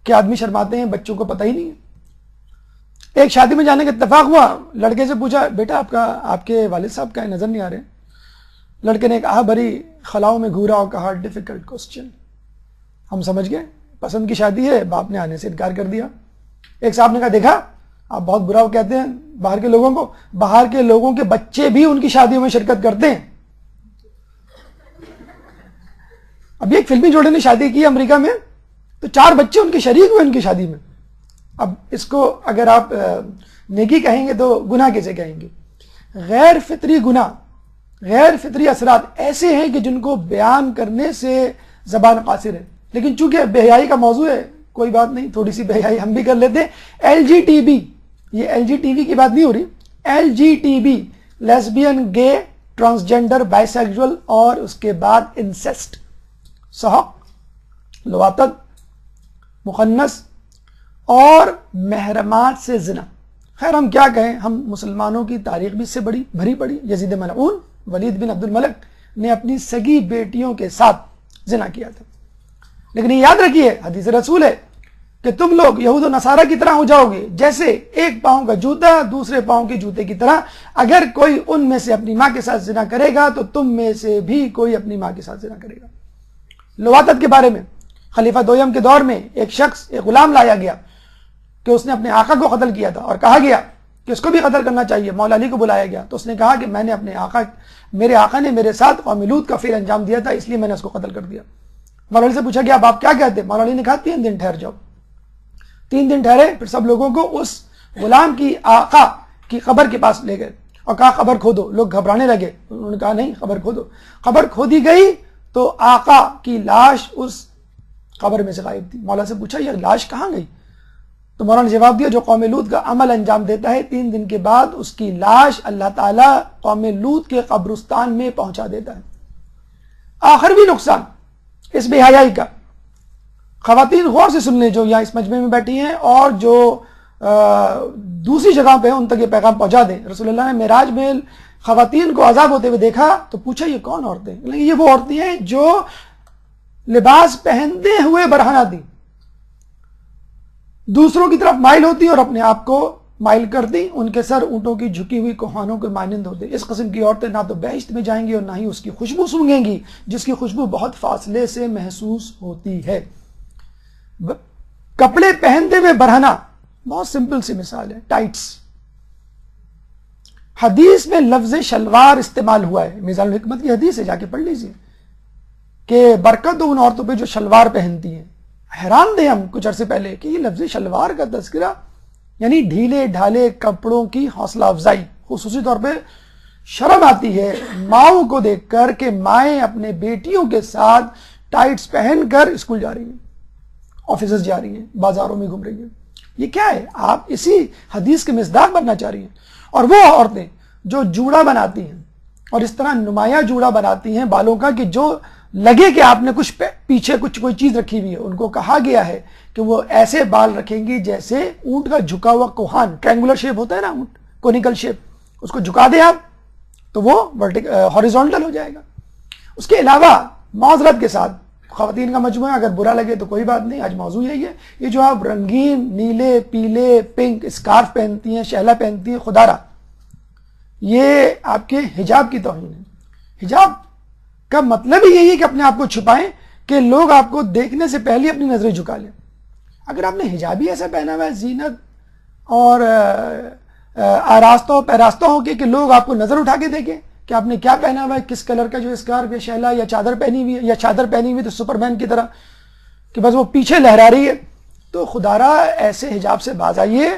کہ آدمی شرماتے ہیں، بچوں کو پتہ ہی نہیں ہے۔ ایک شادی میں جانے کا اتفاق ہوا، لڑکے سے پوچھا بیٹا آپ کے والد صاحب کا نظر نہیں آ رہے؟ لڑکے نے کہا بڑی خلاؤں میں گھورا اور کہا ڈیفیکلٹ کوسچن۔ ہم سمجھ گئے پسند کی شادی ہے، باپ نے آنے سے انکار کر دیا۔ ایک صاحب نے کہا دیکھا آپ بہت برا کہتے ہیں باہر کے لوگوں کو، باہر کے لوگوں کے بچے بھی ان کی شادیوں میں شرکت کرتے ہیں۔ ابھی ایک فلمی جوڑے نے شادی کی امریکہ میں تو 4 بچے ان کے شریک ہوئے ان کی شادی میں۔ اب اس کو اگر آپ نیکی کہیں گے تو گناہ کیسے کہیں گے؟ غیر فطری گناہ، غیر فطری اثرات ایسے ہیں کہ جن کو بیان کرنے سے زبان قاصر ہے، لیکن چونکہ بے حیائی کا موضوع ہے کوئی بات نہیں، تھوڑی سی بے حیائی ہم بھی کر لیتے ہیں۔ LGTB، یہ LGTB کی بات نہیں ہو رہی، LGTB لیسبین، گے، ٹرانسجنڈر، بائیسیکسول، اور اس کے بعد انسیسٹ، سحق، لواطت، مخنث اور محرمات سے زنا۔ خیر ہم کیا کہیں، ہم مسلمانوں کی تاریخ بھی اس سے بڑی بھری پڑی۔ یزید ملعون ولید بن عبد الملک نے اپنی سگی بیٹیوں کے ساتھ زنا کیا تھا۔ لیکن یہ یاد رکھیے حدیث رسول ہے کہ تم لوگ یہود و نصارہ کی طرح ہو جاؤ گے، جیسے ایک پاؤں کا جوتا دوسرے پاؤں کے جوتے کی طرح۔ اگر کوئی ان میں سے اپنی ماں کے ساتھ زنا کرے گا تو تم میں سے بھی کوئی اپنی ماں کے ساتھ زنا کرے گا۔ لواطت کے بارے میں خلیفہ دویم کے دور میں ایک شخص، ایک غلام لایا گیا کہ اس نے اپنے آقا کو قتل کیا تھا اور کہا گیا کہ اس کو بھی قتل کرنا چاہیے. مولا علی کو بلایا گیا تو اس نے کہا کہ میں نے میرے آقا نے میرے ساتھ قوم لوط کا فعل انجام دیا تھا، اس لیے میں نے اس کو قتل کر دیا. مولا علی سے پوچھا گیا اب آپ کیا کہتے ہیں؟ مولا علی نے کہا 3 دن ٹھہر جاؤ. 3 دن ٹھہرے، پھر سب لوگوں کو اس غلام کی آقا کی قبر کے پاس لے گئے اور کہا قبر کھودو. لوگ گھبرانے لگے، انہوں نے کہا نہیں قبر کھودو. قبر کھودی گئی تو آقا کی لاش اس قبر میں سے غائب تھی. مولا سے پوچھا یہ لاش کہاں گئی؟ تو مولا نے جواب دیا جو قوم لوط کا عمل انجام دیتا ہے 3 دن کے بعد اس کی لاش اللہ تعالیٰ قوم لوط کے قبرستان میں پہنچا دیتا ہے. آخر بھی نقصان اس بے حیائی کا، خواتین غور سے سن لیں جو یہاں اس مجمع میں بیٹھی ہیں اور جو دوسری جگہ پہ ان تک یہ پیغام پہنچا دیں. رسول اللہ نے معراج میں خواتین کو عذاب ہوتے ہوئے دیکھا تو پوچھا یہ کون عورتیں؟ یہ وہ عورتیں ہیں جو لباس پہنتے ہوئے برہنہ تھی، دوسروں کی طرف مائل ہوتی اور اپنے آپ کو مائل کرتی، ان کے سر اونٹوں کی جھکی ہوئی کوہانوں کے مانند ہوتے. اس قسم کی عورتیں نہ تو بہشت میں جائیں گی اور نہ ہی اس کی خوشبو سونگیں گی جس کی خوشبو بہت فاصلے سے محسوس ہوتی ہے. کپڑے پہنتے ہوئے برہنہ، بہت سمپل سی مثال ہے، ٹائٹس. حدیث میں لفظ شلوار استعمال ہوا ہے، میزان الحکمت کی حدیث ہے، جا کے پڑھ لیجیے کہ برکت ہو ان عورتوں پہ جو شلوار پہنتی ہیں. حیران تھے ہم کچھ عرصے پہلے کہ یہ لفظ شلوار کا تذکرہ یعنی ڈھیلے ڈھالے کپڑوں کی حوصلہ افزائی. خصوصی طور پہ شرم آتی ہے ماؤں کو دیکھ کر کہ مائیں اپنے بیٹیوں کے ساتھ ٹائٹس پہن کر اسکول جا رہی ہیں، آفیسز جا رہی ہیں، بازاروں میں گھوم رہی ہیں. یہ کیا ہے؟ آپ اسی حدیث کے مصداق بننا چاہ رہی ہیں. اور وہ عورتیں جو جوڑا بناتی ہیں اور اس طرح نمایاں جوڑا بناتی ہیں بالوں کا کہ جو لگے کہ آپ نے کچھ پیچھے کوئی چیز رکھی ہوئی ہے، ان کو کہا گیا ہے کہ وہ ایسے بال رکھیں گی جیسے اونٹ کا جھکا ہوا کوہان، ٹرینگولر شیپ ہوتا ہے نا اونٹ، کونیکل شیپ، اس کو جھکا دیں آپ تو وہ ہاریزونٹل ہو جائے گا. اس کے علاوہ معذرت کے ساتھ خواتین کا مجموعہ اگر برا لگے تو کوئی بات نہیں، آج موضوع یہی ہے. یہ جو آپ رنگین نیلے پیلے پنک اسکارف پہنتی ہیں، شہلا پہنتی ہیں، خدا را یہ آپ کے حجاب کی توہین ہے. حجاب کا مطلب ہی یہی ہے کہ اپنے آپ کو چھپائیں کہ لوگ آپ کو دیکھنے سے پہلے اپنی نظریں جھکا لیں. اگر آپ نے حجاب ہی ایسا پہنا ہوا ہے زینت اور آراستہ و پیراستہ ہو کے کہ لوگ آپ کو نظر اٹھا کے دیکھیں کہ آپ نے کیا پہنا ہوا ہے، کس کلر کا جو اسکارف یا شیلا یا چادر پہنی ہوئی ہے، یا چادر پہنی ہوئی تو سپر مین کی طرح کہ بس وہ پیچھے لہرا رہی ہے، تو خدارا ایسے حجاب سے باز آئیے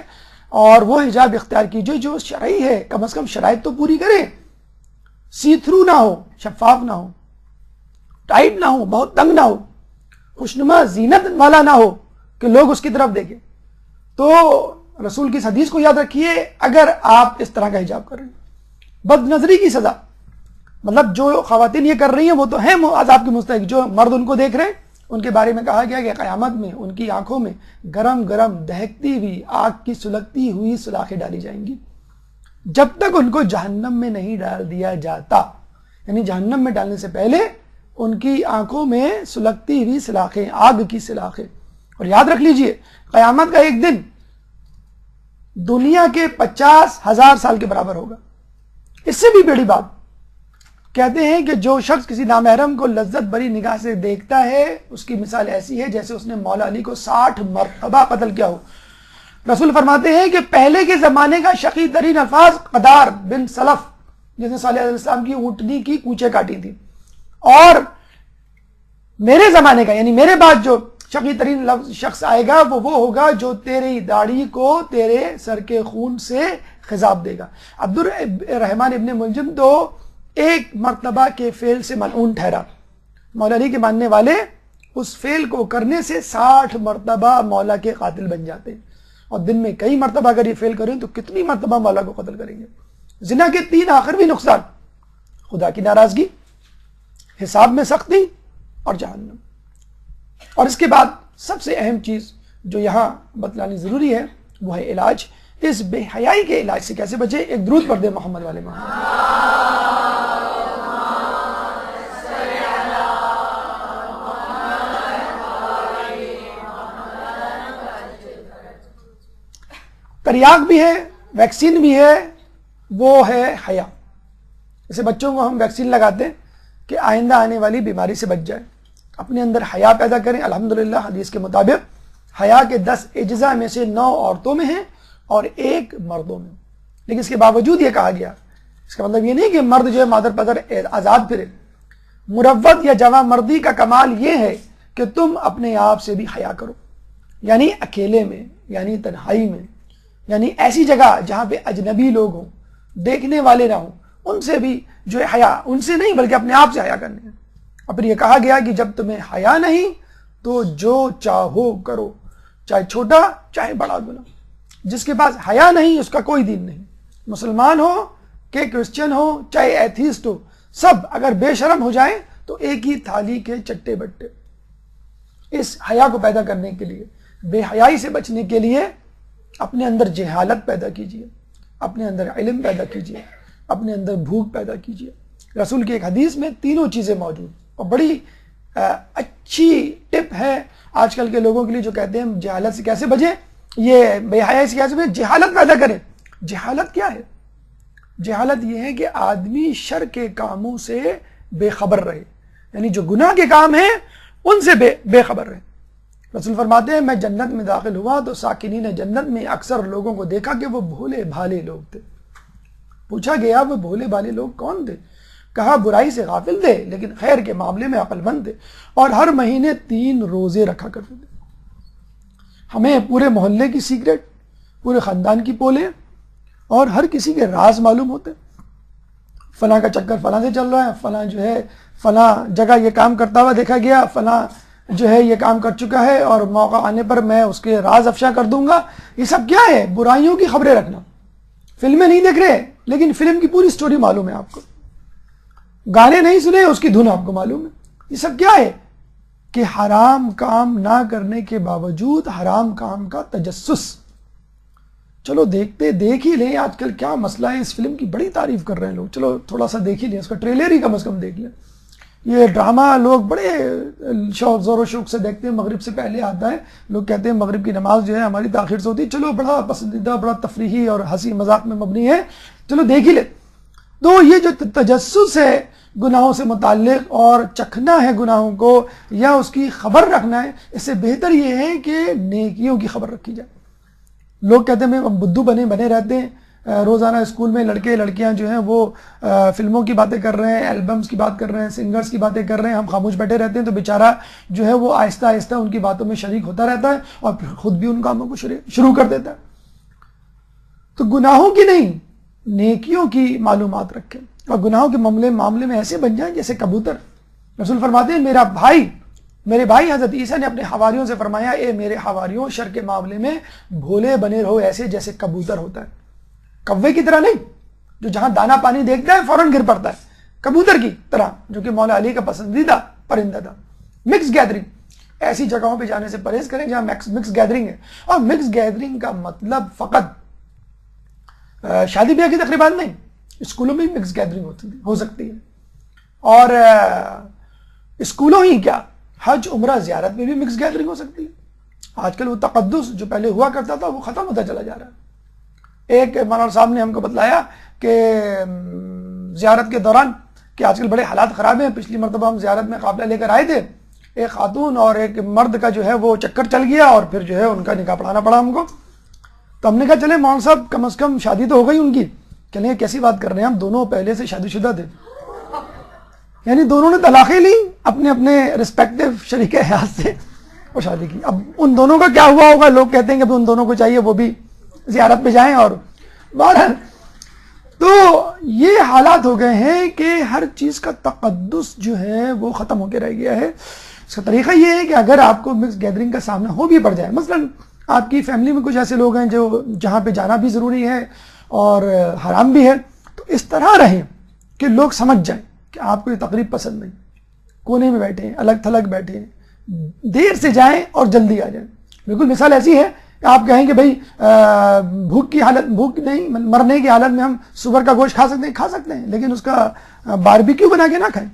اور وہ حجاب اختیار کیجیے جو شرعی ہے. کم از کم شرائط تو پوری کریں، سی تھرو نہ ہو، شفاف نہ ہو، ٹائٹ نہ ہو، بہت تنگ نہ ہو، خوشنما زینت والا نہ ہو کہ لوگ اس کی طرف دیکھیں. تو رسول کی اس حدیث کو یاد رکھیے اگر آپ اس طرح کا حجاب کر رہے ہیں. بد نظری کی سزا، مطلب جو خواتین یہ کر رہی ہیں وہ تو ہیں عذاب کی مستحق، جو مرد ان کو دیکھ رہے ہیں ان کے بارے میں کہا گیا کہ قیامت میں ان کی آنکھوں میں گرم گرم دہکتی ہوئی آگ کی سلگتی ہوئی سلاخیں ڈالی جائیں گی جب تک ان کو جہنم میں نہیں ڈال دیا جاتا. یعنی جہنم میں ڈالنے سے پہلے ان کی آنکھوں میں سلگتی ہوئی سلاخیں، آگ کی سلاخیں. اور یاد رکھ لیجئے قیامت کا ایک دن دنیا کے 50,000 سال کے برابر ہوگا. اس سے بھی بڑی بات کہتے ہیں کہ جو شخص کسی نامحرم کو لذت بری نگاہ سے دیکھتا ہے اس کی مثال ایسی ہے جیسے اس نے مولا علی کو 60 مرتبہ قتل کیا ہو. رسول فرماتے ہیں کہ پہلے کے زمانے کا شقی ترین الفاظ قدار بن سلف جس نے صالح علیہ السلام کی اونٹنی کی کوچے کاٹی تھی، اور میرے زمانے کا یعنی میرے بعد جو شقی ترین شخص آئے گا وہ ہوگا جو تیری داڑھی کو تیرے سر کے خون سے خضاب دے گا. عبد الرحمن ابن ملجم تو ایک مرتبہ کے فعل سے ملعون ٹھہرا. مولا علی کے ماننے والے اس فعل کو کرنے سے 60 مرتبہ مولا کے قاتل بن جاتے ہیں، اور دن میں کئی مرتبہ اگر یہ فعل کریں تو کتنی مرتبہ مولا کو قتل کریں گے. زنا کے 3 آخروی نقصان: خدا کی ناراضگی، حساب میں سختی اور جہنم. اور اس کے بعد سب سے اہم چیز جو یہاں بتلانی ضروری ہے وہ ہے علاج. اس بے حیائی کے علاج سے کیسے بچے؟ ایک درود پڑھ دیں محمد والے محمد. تریاق بھی ہے، ویکسین بھی ہے، وہ ہے حیا. جیسے بچوں کو ہم ویکسین لگاتے ہیں کہ آئندہ آنے والی بیماری سے بچ جائے. اپنے اندر حیا پیدا کریں. الحمدللہ حدیث کے مطابق حیا کے 10 اجزاء میں سے 9 عورتوں میں ہیں اور 1 مردوں میں. لیکن اس کے باوجود یہ کہا گیا، اس کا مطلب یہ نہیں کہ مرد جو ہے مادر پدر آزاد پھرے. مروت یا جوان مردی کا کمال یہ ہے کہ تم اپنے آپ سے بھی حیا کرو، یعنی اکیلے میں، یعنی تنہائی میں، یعنی ایسی جگہ جہاں پہ اجنبی لوگ ہوں، دیکھنے والے نہ ہوں، ان سے بھی جو ہے حیا، ان سے نہیں بلکہ اپنے آپ سے حیا کرنے ہے. اور پھر یہ کہا گیا کہ جب تمہیں حیا نہیں تو جو چاہو کرو، چاہے چھوٹا چاہے بڑا گناہ. جس کے پاس حیا نہیں اس کا کوئی دین نہیں، مسلمان ہو کہ کرسچن ہو چاہے ایتھیسٹ ہو، سب اگر بے شرم ہو جائیں تو ایک ہی تھالی کے چٹے بٹے. اس حیا کو پیدا کرنے کے لیے، بے حیائی سے بچنے کے لیے اپنے اندر جہالت پیدا کیجیے، اپنے اندر علم پیدا کیجیے، اپنے اندر بھوک پیدا کیجیے. رسول کی ایک حدیث میں تینوں چیزیں موجود، اور بڑی اچھی ٹپ ہے آج کل کے لوگوں کے لیے جو کہتے ہیں جہالت سے کیسے بچیں، یہ بے حیائی سے کیسے بچیں، جہالت پیدا کریں. جہالت کیا ہے؟ جہالت یہ ہے کہ آدمی شر کے کاموں سے بے خبر رہے، یعنی جو گناہ کے کام ہیں ان سے بے خبر رہے. رسول فرماتے ہیں میں جنت میں داخل ہوا تو ساکنین جنت میں اکثر لوگوں کو دیکھا کہ وہ بھولے بھالے لوگ تھے. پوچھا گیا وہ بھولے بھالے لوگ کون تھے؟ کہا برائی سے غافل تھے لیکن خیر کے معاملے میں عقل مند تھے، اور ہر مہینے 3 روزے رکھا کرتے تھے. ہمیں پورے محلے کی سیکرٹ، پورے خاندان کی پولیں اور ہر کسی کے راز معلوم ہوتے. فلاں کا چکر فلاں سے چل رہا ہے، فلاں جو ہے فلاں جگہ یہ کام کرتا ہوا دیکھا گیا، فلاں جو ہے یہ کام کر چکا ہے اور موقع آنے پر میں اس کے راز افشا کر دوں گا. یہ سب کیا ہے؟ برائیوں کی خبریں رکھنا. فلمیں نہیں دیکھ رہے لیکن فلم کی پوری سٹوری معلوم ہے آپ کو. گانے نہیں سنے اس کی دھن آپ کو معلوم ہے. یہ سب کیا ہے؟ کہ حرام کام نہ کرنے کے باوجود حرام کام کا تجسس. چلو دیکھ ہی لیں آج کل کیا مسئلہ ہے. اس فلم کی بڑی تعریف کر رہے ہیں لوگ، چلو تھوڑا سا دیکھ ہی لیں، اس کا ٹریلر ہی کم از کم دیکھ لیں. یہ ڈرامہ لوگ بڑے زور و شوق سے دیکھتے ہیں، مغرب سے پہلے آتا ہے. لوگ کہتے ہیں مغرب کی نماز جو ہے ہماری تاخیر سے ہوتی ہے. چلو بڑا پسندیدہ، بڑا تفریحی اور ہنسی مذاق میں مبنی ہے، چلو دیکھ ہی لیں. تو یہ جو تجسس ہے گناہوں سے متعلق اور چکھنا ہے گناہوں کو یا اس کی خبر رکھنا ہے، اس سے بہتر یہ ہے کہ نیکیوں کی خبر رکھی جائے. لوگ کہتے ہیں ہم بدھو بنے رہتے ہیں، روزانہ اسکول میں لڑکے لڑکیاں جو ہیں وہ فلموں کی باتیں کر رہے ہیں، البمز کی بات کر رہے ہیں، سنگرز کی باتیں کر رہے ہیں، ہم خاموش بیٹھے رہتے ہیں. تو بیچارہ جو ہے وہ آہستہ آہستہ ان کی باتوں میں شریک ہوتا رہتا ہے اور پھر خود بھی ان کاموں کو شروع کر دیتا ہے. تو گناہوں کی نہیں، نیکیوں کی معلومات رکھیں اور گناہوں کے معاملے میں ایسے بن جائیں جیسے کبوتر. رسول فرماتے ہیں میرے بھائی حضرت عیسیٰ نے اپنے حواریوں سے فرمایا اے میرے حواریوں شر کے معاملے میں بھولے بنے رہو ایسے جیسے کبوتر ہوتا ہے. کوے کی طرح نہیں جو جہاں دانا پانی دیکھتا ہے فوراً گر پڑتا ہے، کبوتر کی طرح جو کہ مولا علی کا پسندیدہ پرندہ تھا. مکس گیدرنگ، ایسی جگہوں پہ جانے سے پرہیز کریں جہاں مکس گیدرنگ ہے. اور مکس گیدرنگ کا مطلب فقط شادی بیاہ کی تقریبات نہیں، اسکولوں میں بھی مکس گیدرنگ ہو سکتی ہے. اور اسکولوں ہی کیا، حج عمرہ زیارت میں بھی مکس گیدرنگ ہو سکتی ہے. آج کل وہ تقدس جو پہلے ہوا کرتا تھا وہ ختم ہوتا چلا جا رہا ہے. ایک مولانا صاحب نے ہم کو بتلایا کہ زیارت کے دوران کہ آج کل بڑے حالات خراب ہیں. پچھلی مرتبہ ہم زیارت میں قافلہ لے کر آئے تھے، ایک خاتون اور ایک مرد کا جو ہے وہ چکر چل گیا اور پھر جو ہے ان کا نکاح پڑھانا پڑا ہم کو. تو ہم نے کہا چلے مولانا صاحب کم از کم شادی تو ہو گئی ان کی. چلیں کیسی بات کر رہے ہیں، ہم دونوں پہلے سے شادی شدہ تھے، یعنی دونوں نے طلاقیں لی اپنے اپنے رسپیکٹیو شریک حیات سے اور شادی کی. اب ان دونوں کا کیا ہوا ہوگا؟ لوگ کہتے ہیں کہ ان دونوں کو چاہیے وہ بھی زیارت پہ جائیں. اور بہرحال تو یہ حالات ہو گئے ہیں کہ ہر چیز کا تقدس جو ہے وہ ختم ہو کے رہ گیا ہے. اس کا طریقہ یہ ہے کہ اگر آپ کو مکس گیدرنگ کا سامنا ہو بھی پڑ جائے، مثلا آپ کی فیملی میں کچھ ایسے لوگ ہیں جو جہاں پہ جانا بھی ضروری ہے اور حرام بھی ہے، تو اس طرح رہیں کہ لوگ سمجھ جائیں کہ آپ کو یہ تقریب پسند نہیں، کونے میں بیٹھے ہیں، الگ تھلگ بیٹھے ہیں، دیر سے جائیں اور جلدی آ جائیں. بالکل مثال ایسی ہے کہ آپ کہیں کہ بھائی بھوک نہیں، مرنے کی حالت میں ہم سور کا گوشت کھا سکتے ہیں لیکن اس کا باربیکیو بنا کے نہ کھائیں،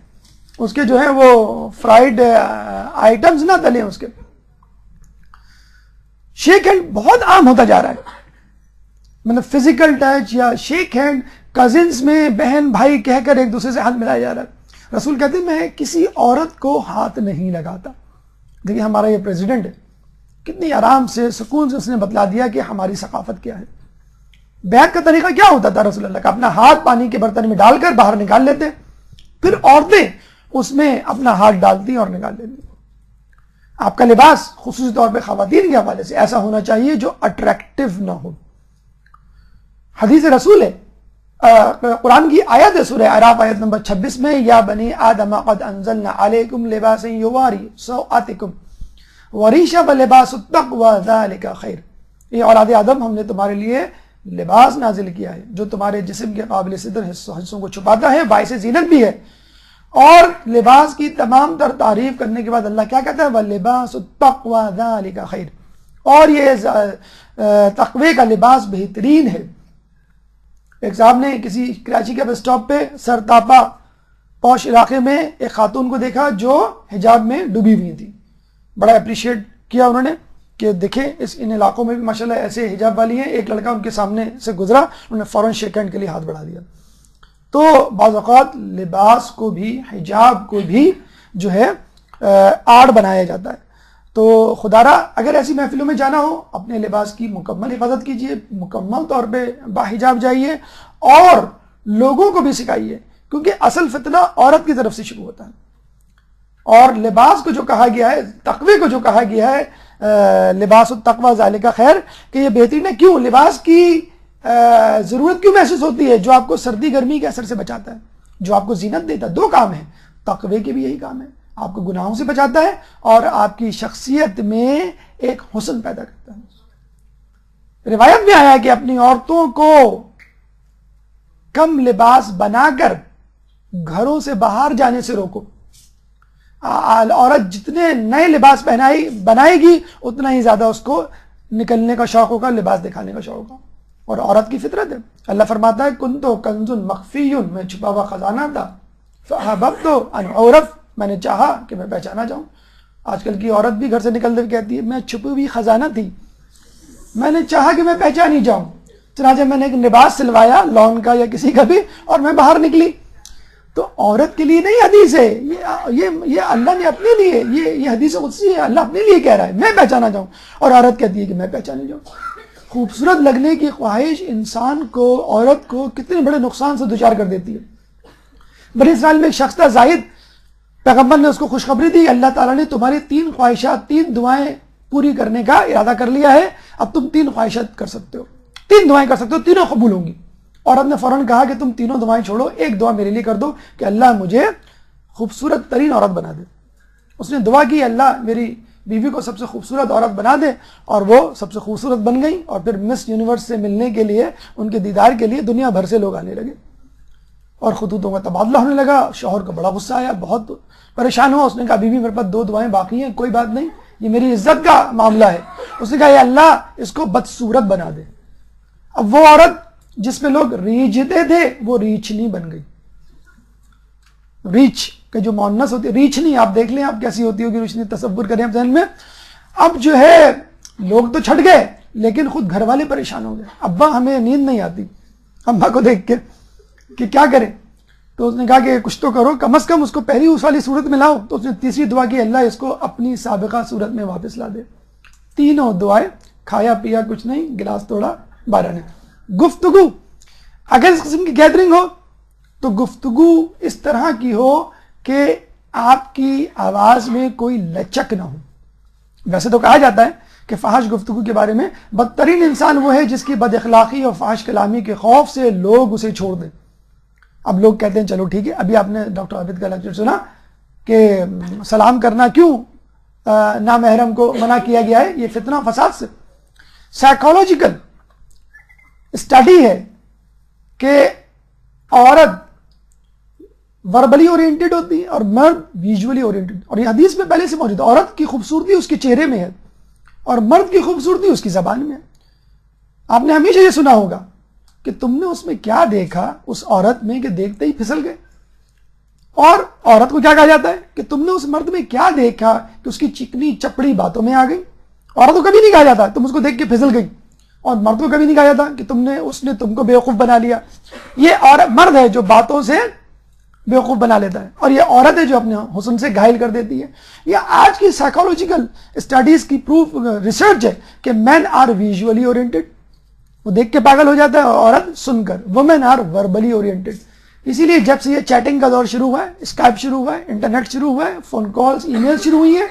اس کے جو ہے وہ فرائیڈ آئٹمز نہ تلیں. اس کے شیک ہینڈ بہت عام ہوتا جا رہا ہے، مطلب فزیکل ٹچ یا شیک ہینڈ کزنز میں بہن بھائی کہہ کر ایک دوسرے سے ہاتھ ملایا جا رہا ہے. رسول کہتے ہیں میں کسی عورت کو ہاتھ نہیں لگاتا. دیکھیں ہمارا یہ پریزیڈنٹ ہے، کتنی آرام سے سکون سے اس نے بتلا دیا کہ ہماری ثقافت کیا ہے. بیعت کا طریقہ کیا ہوتا تھا رسول اللہ کا؟ اپنا ہاتھ پانی کے برتن میں ڈال کر باہر نکال لیتے، پھر عورتیں اس میں اپنا ہاتھ ڈالتی اور نکال لیتی. آپ کا لباس خصوصی طور پہ خواتین کے حوالے سے ایسا ہونا چاہیے جو اٹریکٹیو نہ ہو. حدیث رسول ہے، قرآن کی آیت ہے سورہ اعراف آیت نمبر 26 میں، یا بنی آدم قد انزلنا علیکم لباسا یواری سوآتکم وریشا ولباس التقوی ذالک خیر. یہ اولاد آدم، ہم نے تمہارے لیے لباس نازل کیا ہے جو تمہارے جسم کے قابل صدر حصوں کو چھپاتا ہے، باعث زینت بھی ہے. اور لباس کی تمام تر تعریف کرنے کے بعد اللہ کیا کہتا ہے؟ وَلِبَاسُ التَّقْوَى ذَلِكَ خَيْرٌ. اور یہ تقوی کا لباس بہترین ہے. ایک صاحب نے کسی کراچی کے بس اسٹاپ پہ سر تاپا پوش علاقے میں ایک خاتون کو دیکھا جو حجاب میں ڈوبی ہوئی تھی. بڑا اپریشیٹ کیا انہوں نے کہ دیکھیں ان علاقوں میں بھی ماشاءاللہ ایسے حجاب والی ہیں. ایک لڑکا ان کے سامنے سے گزرا، انہوں نے فوراً شیک ہینڈ کے لیے ہاتھ بڑھا دیا. تو بعض اوقات لباس کو بھی، حجاب کو بھی جو ہے آڑ بنایا جاتا ہے. تو خدارا اگر ایسی محفلوں میں جانا ہو، اپنے لباس کی مکمل حفاظت کیجیے، مکمل طور پہ باحجاب جائیے اور لوگوں کو بھی سکھائیے، کیونکہ اصل فتنہ عورت کی طرف سے شروع ہوتا ہے. اور لباس کو جو کہا گیا ہے، تقوی کو جو کہا گیا ہے لباس التقوی ذالک خیر، کہ یہ بہترین ہے. کیوں؟ لباس کی ضرورت کیوں محسوس ہوتی ہے؟ جو آپ کو سردی گرمی کے اثر سے بچاتا ہے، جو آپ کو زینت دیتا ہے. دو کام ہیں، تقوی کے بھی یہی کام ہے، آپ کو گناہوں سے بچاتا ہے اور آپ کی شخصیت میں ایک حسن پیدا کرتا ہے. روایت میں آیا ہے کہ اپنی عورتوں کو کم لباس بنا کر گھروں سے باہر جانے سے روکو. عورت جتنے نئے لباس بنائے گی اتنا ہی زیادہ اس کو نکلنے کا شوق ہوگا، لباس دکھانے کا شوق ہوگا. اور عورت کی فطرت ہے. اللہ فرماتا ہے کنتو کنز مخفی، میں چھپا ہوا خزانہ تھا، فاحببت ان اعرف، میں نے چاہا کہ میں پہچانا جاؤں. آج کل کی عورت بھی گھر سے نکلتے ہوئے کہتی ہے میں چھپی ہوئی خزانہ تھی، میں نے چاہا کہ میں پہچانی جاؤں، چنانچہ میں نے ایک لباس سلوایا لون کا یا کسی کا بھی اور میں باہر نکلی. تو عورت کے لیے نہیں حدیث ہے یہ اللہ نے اپنے لیے، یہ حدیث قدسی ہے، اللہ اپنے لیے کہہ رہا ہے میں پہچانا جاؤں، اور عورت کہتی ہے کہ میں پہچانے جاؤں. خوبصورت لگنے کی خواہش انسان کو، عورت کو کتنے بڑے نقصان سے دوچار کر دیتی ہے. بنی اسرائیل میں ایک شخص تھا زاہد، پیغمبر نے اس کو خوشخبری دی اللہ تعالیٰ نے تمہاری 3 خواہشات، 3 دعائیں پوری کرنے کا ارادہ کر لیا ہے، اب تم 3 خواہشات کر سکتے ہو، 3 دعائیں کر سکتے ہو، تینوں قبول ہوں گی. عورت نے فوراً کہا کہ تم تینوں دعائیں چھوڑو، ایک دعا میرے لیے کر دو کہ اللہ مجھے خوبصورت ترین عورت بنا دے. اس نے دعا کی اللہ میری بیوی کو سب سے خوبصورت عورت بنا دے، اور وہ سب سے خوبصورت بن گئی. اور پھر مس یونیورس سے ملنے کے لیے، ان کے دیدار کے لیے دنیا بھر سے لوگ آنے لگے اور خطوطوں کا تبادلہ ہونے لگا. شوہر کو بڑا غصہ آیا، بہت پریشان ہوا. اس نے کہا بیوی میرے پاس 2 دعائیں باقی ہیں، کوئی بات نہیں، یہ میری عزت کا معاملہ ہے. اس نے کہا اے اللہ اس کو بدصورت بنا دے. اب وہ عورت جس پہ لوگ ریجھتے تھے وہ ریچھنی بن گئی. ریچھ کہ جو مؤنث ہوتی ہے، ریچھنی آپ دیکھ لیں آپ کیسی ہوتی ہوگی، روشنی تصور کریں آپ ذہن میں. اب جو ہے لوگ تو چھٹ گئے لیکن خود گھر والے پریشان ہو گئے. ابا ہمیں نیند نہیں آتی اماں کو دیکھ کے کہ کیا کریں. تو اس نے کہا کہ کچھ تو کرو، کم از کم اس کو پہلی اس والی صورت میں لاؤ. تو اس نے تیسری دعا کی اللہ اس کو اپنی سابقہ صورت میں واپس لا دے. تینوں دعائیں، کھایا پیا کچھ نہیں، گلاس توڑا 12 نے. گفتگو، اگر اس قسم کی گیدرنگ ہو تو گفتگو اس طرح کی ہو کہ آپ کی آواز میں کوئی لچک نہ ہو. ویسے تو کہا جاتا ہے کہ فحش گفتگو کے بارے میں بدترین انسان وہ ہے جس کی بد اخلاقی اور فحش کلامی کے خوف سے لوگ اسے چھوڑ دیں. اب لوگ کہتے ہیں چلو ٹھیک ہے. ابھی آپ نے ڈاکٹر عابد کا لیکچر سنا کہ سلام کرنا کیوں نامحرم کو منع کیا گیا ہے، یہ فتنہ فساد سے. سائیکالوجیکل اسٹڈی ہے کہ عورت وربلی اورینٹڈ ہوتی ہے اور مرد ویژولی اورینٹڈ. اور یہ حدیث میں پہلے سے موجود ہے، عورت کی خوبصورتی اس کے چہرے میں ہے اور مرد کی خوبصورتی اس کی زبان میں ہے. آپ نے ہمیشہ یہ سنا ہوگا کہ تم نے اس میں کیا دیکھا اس عورت میں کہ دیکھتے ہی پھسل گئے. اور عورت کو کیا کہا جاتا ہے کہ تم نے اس مرد میں کیا دیکھا کہ اس کی چکنی چپڑی باتوں میں آ گئی. عورت کو کبھی نہیں کہا جاتا تم اس کو دیکھ کے پھسل گئی، اور مرد کو کبھی نہیں کہا جاتا کہ اس نے تم کو بیوقوف بنا لیا. یہ مرد ہے جو باتوں سے بیوقوف بنا لیتا ہے، اور یہ عورت ہے جو اپنے حسن سے گھائل کر دیتی ہے. یہ آج کی سائیکالوجیکل اسٹڈیز کی ریسرچ ہے کہ مین آر ویژولی اورینٹڈ، وہ دیکھ کے پاگل ہو جاتا ہے، عورت سن کر. Women are verbally oriented. اسی لیے جب سے یہ چیٹنگ کا دور شروع ہوا ہے، اسکائپ شروع ہوا ہے، انٹرنیٹ شروع ہوا ہے، فون کالز، ای میل شروع ہوئی ہیں،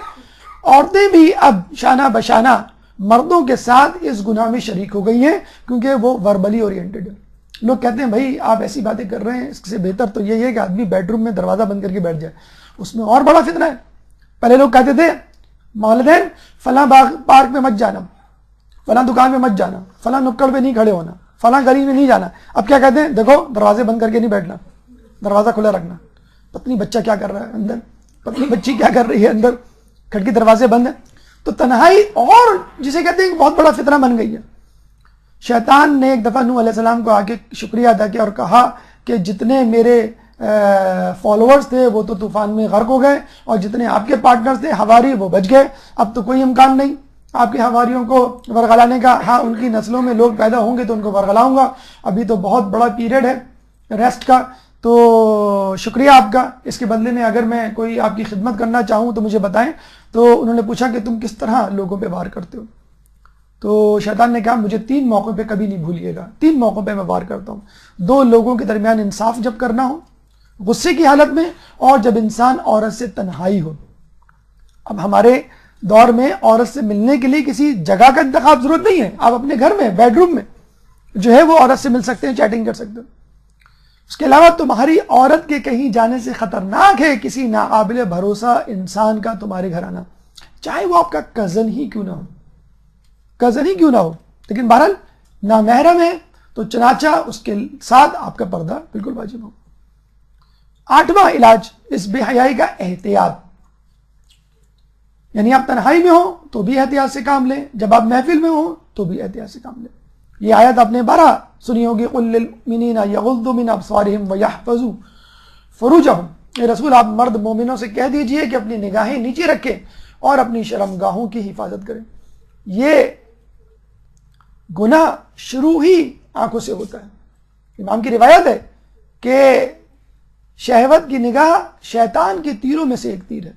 عورتیں بھی اب شانہ بشانہ مردوں کے ساتھ اس گناہ میں شریک ہو گئی ہیں کیونکہ وہ وربلی اورینٹڈ ہے. لوگ کہتے ہیں بھائی آپ ایسی باتیں کر رہے ہیں، اس سے بہتر تو یہی ہے کہ آدمی بیڈ روم میں دروازہ بند کر کے بیٹھ جائے. اس میں اور بڑا فتنہ ہے. پہلے لوگ کہتے تھے مولدین فلاں پارک میں مت جانا، فلاں دکان میں مت جانا، فلاں نکڑ پہ نہیں کھڑے ہونا، فلاں گلی میں نہیں جانا. اب کیا کہتے ہیں؟ دیکھو دروازے بند کر کے نہیں بیٹھنا، دروازہ کھلا رکھنا. پتنی بچہ کیا کر رہا ہے اندر، پتنی بچی کیا کر رہی ہے اندر، کھڑکی دروازے بند ہے. تو تنہائی اور جسے کہتے ہیں بہت بڑا فتنہ بن گئی ہے. شیطان نے ایک دفعہ نوح علیہ السلام کو آ کے شکریہ ادا کیا اور کہا کہ جتنے میرے فالوورز تھے وہ تو طوفان میں غرق ہو گئے اور جتنے آپ کے پارٹنرز تھے حواری وہ بچ گئے. اب تو کوئی امکان نہیں آپ کے حواریوں کو ورغلانے کا. ہاں ان کی نسلوں میں لوگ پیدا ہوں گے تو ان کو ورغلاؤں گا. ابھی تو بہت بڑا پیریڈ ہے ریسٹ کا. تو شکریہ آپ کا. اس کے بدلے میں اگر میں کوئی آپ کی خدمت کرنا چاہوں تو مجھے بتائیں. تو انہوں نے پوچھا کہ تم کس طرح لوگوں پہ وار کرتے ہو؟ تو شیطان نے کہا مجھے 3 موقعوں پہ کبھی نہیں بھولیے گا. 3 موقعوں پہ میں وار کرتا ہوں. 2 لوگوں کے درمیان انصاف جب کرنا ہو غصے کی حالت میں، اور جب انسان عورت سے تنہائی ہو. اب ہمارے دور میں عورت سے ملنے کے لیے کسی جگہ کا انتخاب ضرورت نہیں ہے. آپ اپنے گھر میں بیڈ روم میں جو ہے وہ عورت سے مل سکتے ہیں، چیٹنگ کر سکتے ہیں. اس کے علاوہ تمہاری عورت کے کہیں جانے سے خطرناک ہے کسی ناقابل بھروسہ انسان کا تمہارے گھر آنا، چاہے وہ آپ کا کزن ہی کیوں نہ ہو، کزن ہی کیوں نہ ہو. لیکن بہرحال نامحرم ہے تو چنانچہ اس کے ساتھ آپ کا پردہ بالکل واجب ہو. 8واں علاج اس بے حیائی کا احتیاط. یعنی آپ تنہائی میں ہو تو بھی احتیاط سے کام لیں، جب آپ محفل میں ہو تو بھی احتیاط سے کام لیں. یہ آیت آپ نے 12 سنی ہوگی، قل للمؤمنین یغضوا من ابصارهم ویحفظوا فروجهم. اے رسول آپ مرد مومنوں سے کہہ دیجئے کہ اپنی نگاہیں نیچے رکھیں اور اپنی شرمگاہوں کی حفاظت کریں. یہ گناہ شروع ہی آنکھوں سے ہوتا ہے. امام کی روایت ہے کہ شہوت کی نگاہ شیطان کے تیروں میں سے ایک تیر ہے.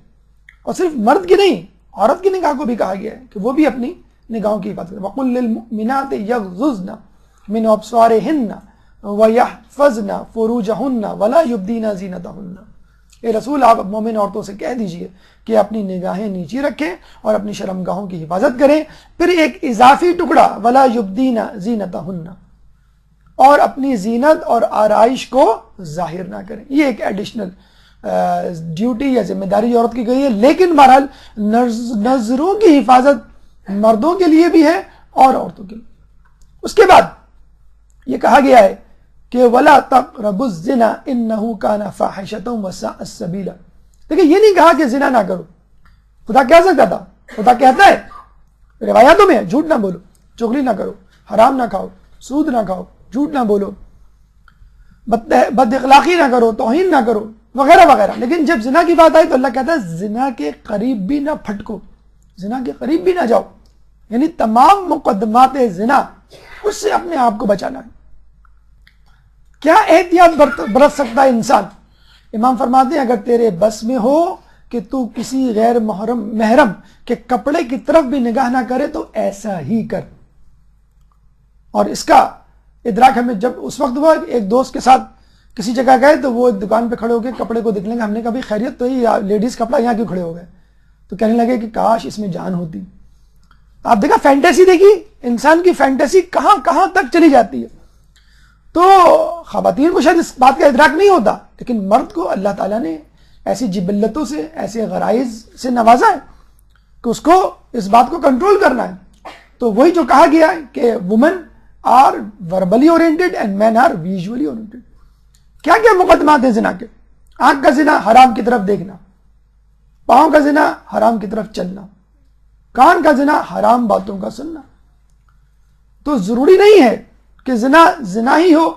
اور صرف مرد کی نہیں، عورت کی نگاہ کو بھی کہا گیا ہے کہ وہ بھی اپنی نگاہوں کی حفاظت کریں. وَقُلْ لِلْمُؤْمِنَاتِ يَغْضُضْنَ مِنْ أَبْصَارِهِنَّ وَيَحْفَظْنَ فُرُوجَهُنَّ وَلَا يُبْدِينَ زِينَتَهُنَّ. اے رسول آپ مومن عورتوں سے کہہ دیجئے کہ اپنی نگاہیں نیچی رکھیں اور اپنی شرمگاہوں کی حفاظت کریں. پھر ایک اضافی ٹکڑا وَلَا يُبْدِينَ زِينَتَهُنَّ، اور اپنی زینت اور آرائش کو ظاہر نہ کریں. یہ ایک ایڈیشنل ڈیوٹی یا ذمہ داری عورت کی گئی ہے. لیکن بہرحال نظروں کی حفاظت مردوں کے لیے بھی ہے اور عورتوں کے لیے. اس کے بعد یہ کہا گیا ہے کہ وَلَا تَقْرَبُوا الزِّنَا إِنَّهُ كَانَ فَاحِشَةً وَسَاءَ سَبِيلًا. دیکھیں یہ نہیں کہا کہ زنا نہ کرو. خدا کہہ سکتا تھا، خدا کہتا ہے روایاتوں میں جھوٹ نہ بولو، چغلی نہ کرو، حرام نہ کھاؤ، سود نہ کھاؤ، جھوٹ نہ بولو، بد اخلاقی نہ کرو، توہین نہ کرو، وغیرہ وغیرہ. لیکن جب زنا کی بات آئی تو اللہ کہتا ہے زنا کے قریب بھی نہ پھٹکو، زنا کے قریب بھی نہ جاؤ. یعنی تمام مقدمات زنا اس سے اپنے آپ کو بچانا ہے. کیا احتیاط برت سکتا ہے انسان؟ امام فرماتے ہیں اگر تیرے بس میں ہو کہ تو کسی غیر محرم کے کپڑے کی طرف بھی نگاہ نہ کرے تو ایسا ہی کر. اور اس کا ادراک ہمیں جب اس وقت ہوا ایک دوست کے ساتھ کسی جگہ گئے تو وہ دکان پہ کھڑے ہو کے کپڑے کو دیکھ لیں گے. ہم نے کہا بھی خیریت تو ہی لیڈیز کپڑا یہاں کیوں کھڑے ہو گئے؟ تو کہنے لگے کہ کاش اس میں جان ہوتی. آپ دیکھا فینٹیسی دیکھی، انسان کی فینٹیسی کہاں کہاں تک چلی جاتی ہے. تو خواتین کو شاید اس بات کا ادراک نہیں ہوتا، لیکن مرد کو اللہ تعالیٰ نے ایسی جبلتوں سے، ایسے غرائز سے نوازا ہے کہ اس کو اس بات کو کنٹرول کرنا ہے. تو وہی جو کہا گیا ہے کہ women are verbally oriented and men are visually oriented. کیا کیا مقدمات ہیں زنا کے؟ آنکھ کا زنا حرام کی طرف دیکھنا، پاؤں کا زنا حرام کی طرف چلنا، کان کا زنا حرام باتوں کا سننا. تو ضروری نہیں ہے کہ زنا زنا ہی ہو.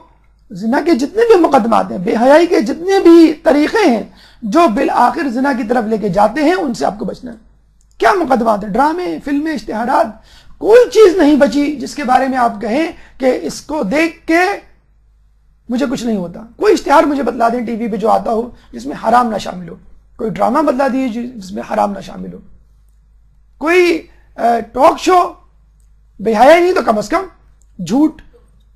زنا کے جتنے بھی مقدمات ہیں، بے حیائی کے جتنے بھی طریقے ہیں جو بالآخر زنا کی طرف لے کے جاتے ہیں، ان سے آپ کو بچنا ہے. کیا مقدمات ہیں؟ ڈرامے، فلمیں، اشتہارات، کوئی چیز نہیں بچی جس کے بارے میں آپ کہیں کہ اس کو دیکھ کے مجھے کچھ نہیں ہوتا. کوئی اشتہار مجھے بتلا دیں ٹی وی پہ جو آتا ہو جس میں حرام نہ شامل ہو. کوئی ڈرامہ بتلا دیجیے جس میں حرام نہ شامل ہو. کوئی ٹاک شو بے حیائی نہیں تو کم از کم جھوٹ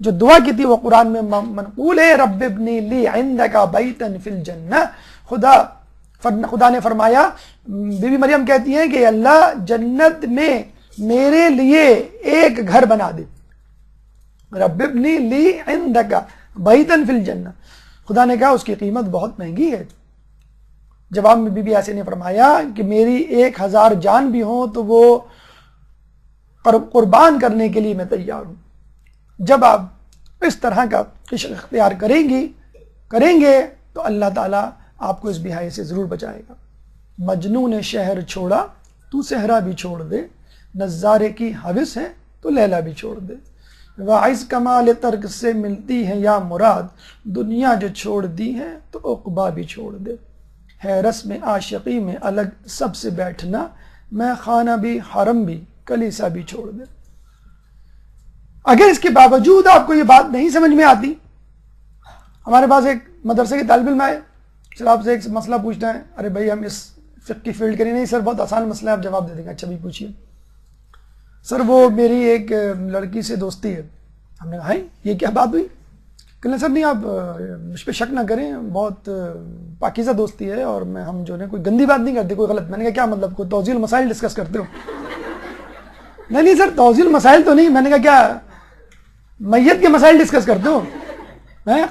جو دعا کی تھی وہ قرآن میں منقول ہے، رب ابنی لی عندک بیتا فی الجنہ. خدا نے فرمایا، بی بی مریم کہتی ہیں کہ اللہ جنت میں میرے لیے ایک گھر بنا دے. رب ابنی لی عندک بیتا فی الجنہ. خدا نے کہا اس کی قیمت بہت مہنگی ہے. جواب میں بی بی آسیہ نے فرمایا کہ میری 1000 جان بھی ہوں تو وہ قربان کرنے کے لیے میں تیار ہوں. جب آپ اس طرح کا عشق اختیار کریں گے تو اللہ تعالیٰ آپ کو اس بیاہی سے ضرور بچائے گا. مجنون نے شہر چھوڑا تو صحرا بھی چھوڑ دے، نظارے کی حوث ہے تو لیلا بھی چھوڑ دے. واعظ کمال ترک سے ملتی ہے یا مراد، دنیا جو چھوڑ دی ہے تو عقبہ بھی چھوڑ دے. ہے رسم عاشقی میں الگ سب سے بیٹھنا، میں خانہ بھی حرم بھی کلیسا بھی چھوڑ دے. اگر اس کے باوجود آپ کو یہ بات نہیں سمجھ میں آتی، ہمارے پاس ایک مدرسے کے طالب علم آئے، سر آپ سے ایک مسئلہ پوچھنا ہے. ارے بھائی ہم اس فقہ کی فیلڈ کریں. نہیں سر بہت آسان مسئلہ ہے، آپ جواب دے دیں گے. اچھا بھی پوچھیے. سر وہ میری ایک لڑکی سے دوستی ہے. ہم نے کہا یہ کیا بات ہوئی؟ کہ سر نہیں آپ مجھ پہ شک نہ کریں، بہت پاکیزہ دوستی ہے اور ہم جو ہے کوئی گندی بات نہیں کرتے، کوئی غلط. میں نے کہا کیا مطلب کوئی توضیح المسائل ڈسکس کرتے ہو؟ نہیں سر توضیح المسائل تو نہیں. میں نے کہا کیا میت کے مسائل ڈسکس کرتے ہو؟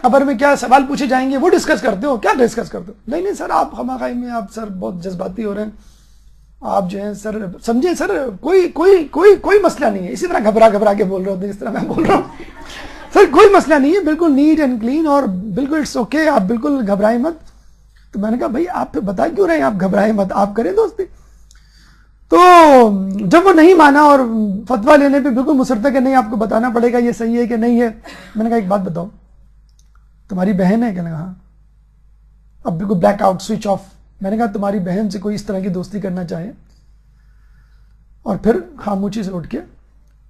قبر میں کیا سوال پوچھے جائیں گے وہ ڈسکس کرتے ہو؟ کیا ڈسکس کرتے ہو؟ نہیں سر آپ خواہی میں آپ سر بہت جذباتی ہو رہے ہیں. آپ جو ہیں سر سمجھے سر کوئی مسئلہ نہیں ہے. اسی طرح گھبرا کے بول رہے ہوتے ہیں جس طرح میں بول رہا ہوں. سر کوئی مسئلہ نہیں ہے، بالکل نیٹ اینڈ کلین اور بالکل اٹس اوکے، آپ بالکل گھبرائیں مت. تو میں نے کہا بھائی آپ پھر بتا کیوں رہے ہیں، آپ گھبرائیں مت، آپ کریں دوستی. تو جب وہ نہیں مانا اور فتویٰ لینے پہ بالکل مصر تھا کہ نہیں آپ کو بتانا پڑے گا یہ صحیح ہے کہ نہیں ہے. میں نے کہا ایک بات بتاؤ، تمہاری بہن ہے؟ کہنے کہا. اب بالکل بلیک آؤٹ، سوئچ آف. میں نے کہا تمہاری بہن سے کوئی اس طرح کی دوستی کرنا چاہے؟ اور پھر خاموشی سے اٹھ کے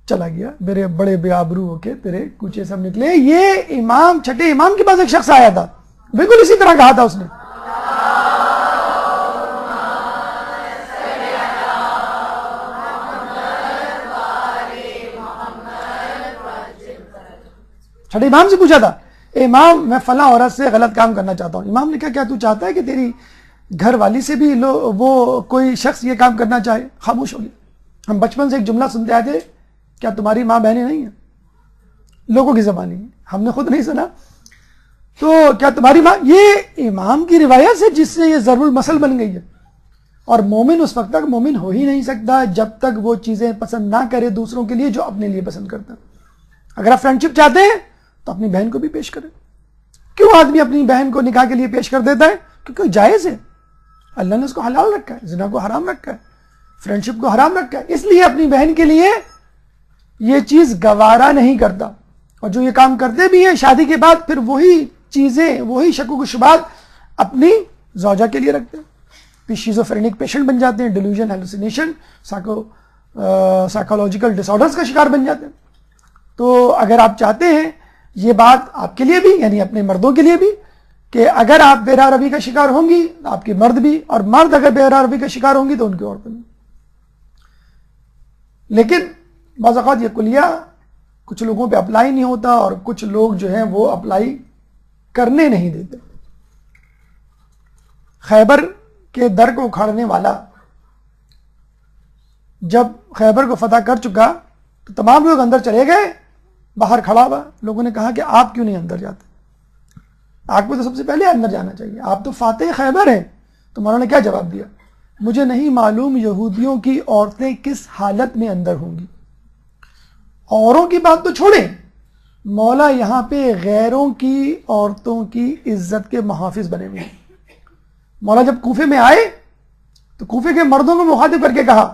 چلا گیا. میرے بڑے بے آبرو ہو کے تیرے کوچے سے ہم نکلے. یہ امام، چھٹے امام کے پاس ایک شخص آیا تھا، بالکل اسی طرح کہا تھا اس نے. چھٹے امام سے پوچھا تھا امام میں فلاں عورت سے غلط کام کرنا چاہتا ہوں. امام نے کہا کیا تو چاہتا ہے کہ تیری گھر والی سے بھی وہ کوئی شخص یہ کام کرنا چاہے؟ خاموش ہو گیا. ہم بچپن سے ایک جملہ سنتے آئے تھے، کیا تمہاری ماں بہنیں نہیں ہیں؟ لوگوں کی زبانی ہے، ہم نے خود نہیں سنا. تو کیا تمہاری ماں، یہ امام کی روایت سے جس سے یہ ضرب المثل بن گئی ہے. اور مومن اس وقت تک مومن ہو ہی نہیں سکتا جب تک وہ چیزیں پسند نہ کرے دوسروں کے لیے جو اپنے لیے پسند کرتا. اگر آپ فرینڈ شپ چاہتے ہیں تو اپنی بہن کو بھی پیش کریں. کیوں آدمی اپنی بہن کو نکاح کے لیے پیش کر دیتا ہے؟ کیونکہ جائز ہے، اللہ نے اس کو حلال رکھا ہے، زنا کو حرام رکھا ہے، فرینڈ شپ کو حرام رکھا ہے. اس لیے اپنی بہن کے لیے یہ چیز گوارا نہیں کرتا. اور جو یہ کام کرتے بھی ہیں شادی کے بعد پھر وہی چیزیں، وہی شکوک و شبہات اپنی زوجہ کے لیے رکھتے ہیں. پھر شیزوفرینک پیشنٹ بن جاتے ہیں، ڈیلوژن، ہیلوسینیشن، سائیکولوجیکل ڈس آرڈرز کا شکار بن جاتے ہیں. تو اگر آپ چاہتے ہیں یہ بات آپ کے لیے بھی، یعنی اپنے مردوں کے لیے بھی، کہ اگر آپ بیرا روی کا شکار ہوں گی آپ کے مرد بھی، اور مرد اگر بیرا روی کا شکار ہوں گی تو ان کی عورتیں بھی. لیکن بعض اوقات یہ کلیہ کچھ لوگوں پہ اپلائی نہیں ہوتا اور کچھ لوگ جو ہیں وہ اپلائی کرنے نہیں دیتے. خیبر کے در کو اکھاڑنے والا جب خیبر کو فتح کر چکا تو تمام لوگ اندر چلے گئے، باہر کھڑا ہوا. لوگوں نے کہا کہ آپ کیوں نہیں اندر جاتے؟ آپ کو تو سب سے پہلے اندر جانا چاہیے، آپ تو فاتح خیبر ہیں. تو مولانا نے کیا جواب دیا؟ مجھے نہیں معلوم یہودیوں کی عورتیں کس حالت میں اندر ہوں گی. اوروں کی بات تو چھوڑیں، مولا یہاں پہ غیروں کی عورتوں کی عزت کے محافظ بنے ہوئے ہیں. مولا جب کوفے میں آئے تو کوفے کے مردوں کو مخاطب کر کے کہا،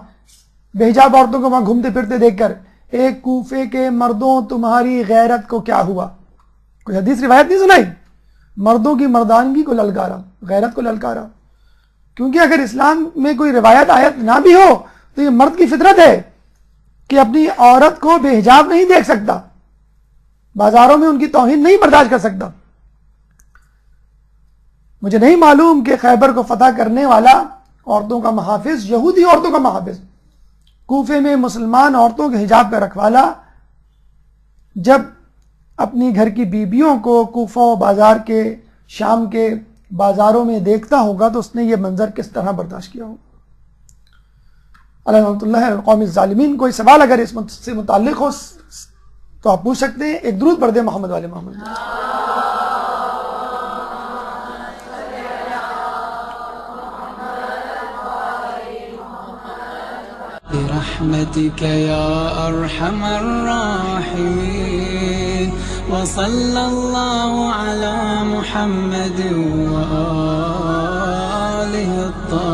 بے حجاب عورتوں کو وہاں گھومتے پھرتے دیکھ کر، ایک کوفے کے مردوں تمہاری غیرت کو کیا ہوا؟ کوئی حدیث روایت نہیں سنائی، مردوں کی مردانگی کو للکارا، غیرت کو للکارا. کیونکہ اگر اسلام میں کوئی روایت آیت نہ بھی ہو تو یہ مرد کی فطرت ہے کہ اپنی عورت کو بے حجاب نہیں دیکھ سکتا، بازاروں میں ان کی توہین نہیں برداشت کر سکتا. مجھے نہیں معلوم کہ خیبر کو فتح کرنے والا عورتوں کا محافظ، یہودی عورتوں کا محافظ، کوفے میں مسلمان عورتوں کے حجاب کا رکھوالا، جب اپنی گھر کی بیبیوں کو کوفہ و بازار کے شام کے بازاروں میں دیکھتا ہوگا تو اس نے یہ منظر کس طرح برداشت کیا ہوگا. علیہ رحمۃ اللہ قوم الظالمین. کوئی سوال اگر اس سے متعلق ہو تو آپ پوچھ سکتے ہیں. ایک درود پڑھ دیں محمد والے محمد. برحمتك يا أرحم الراحمين وصلى الله على محمد وآله الطاهرين.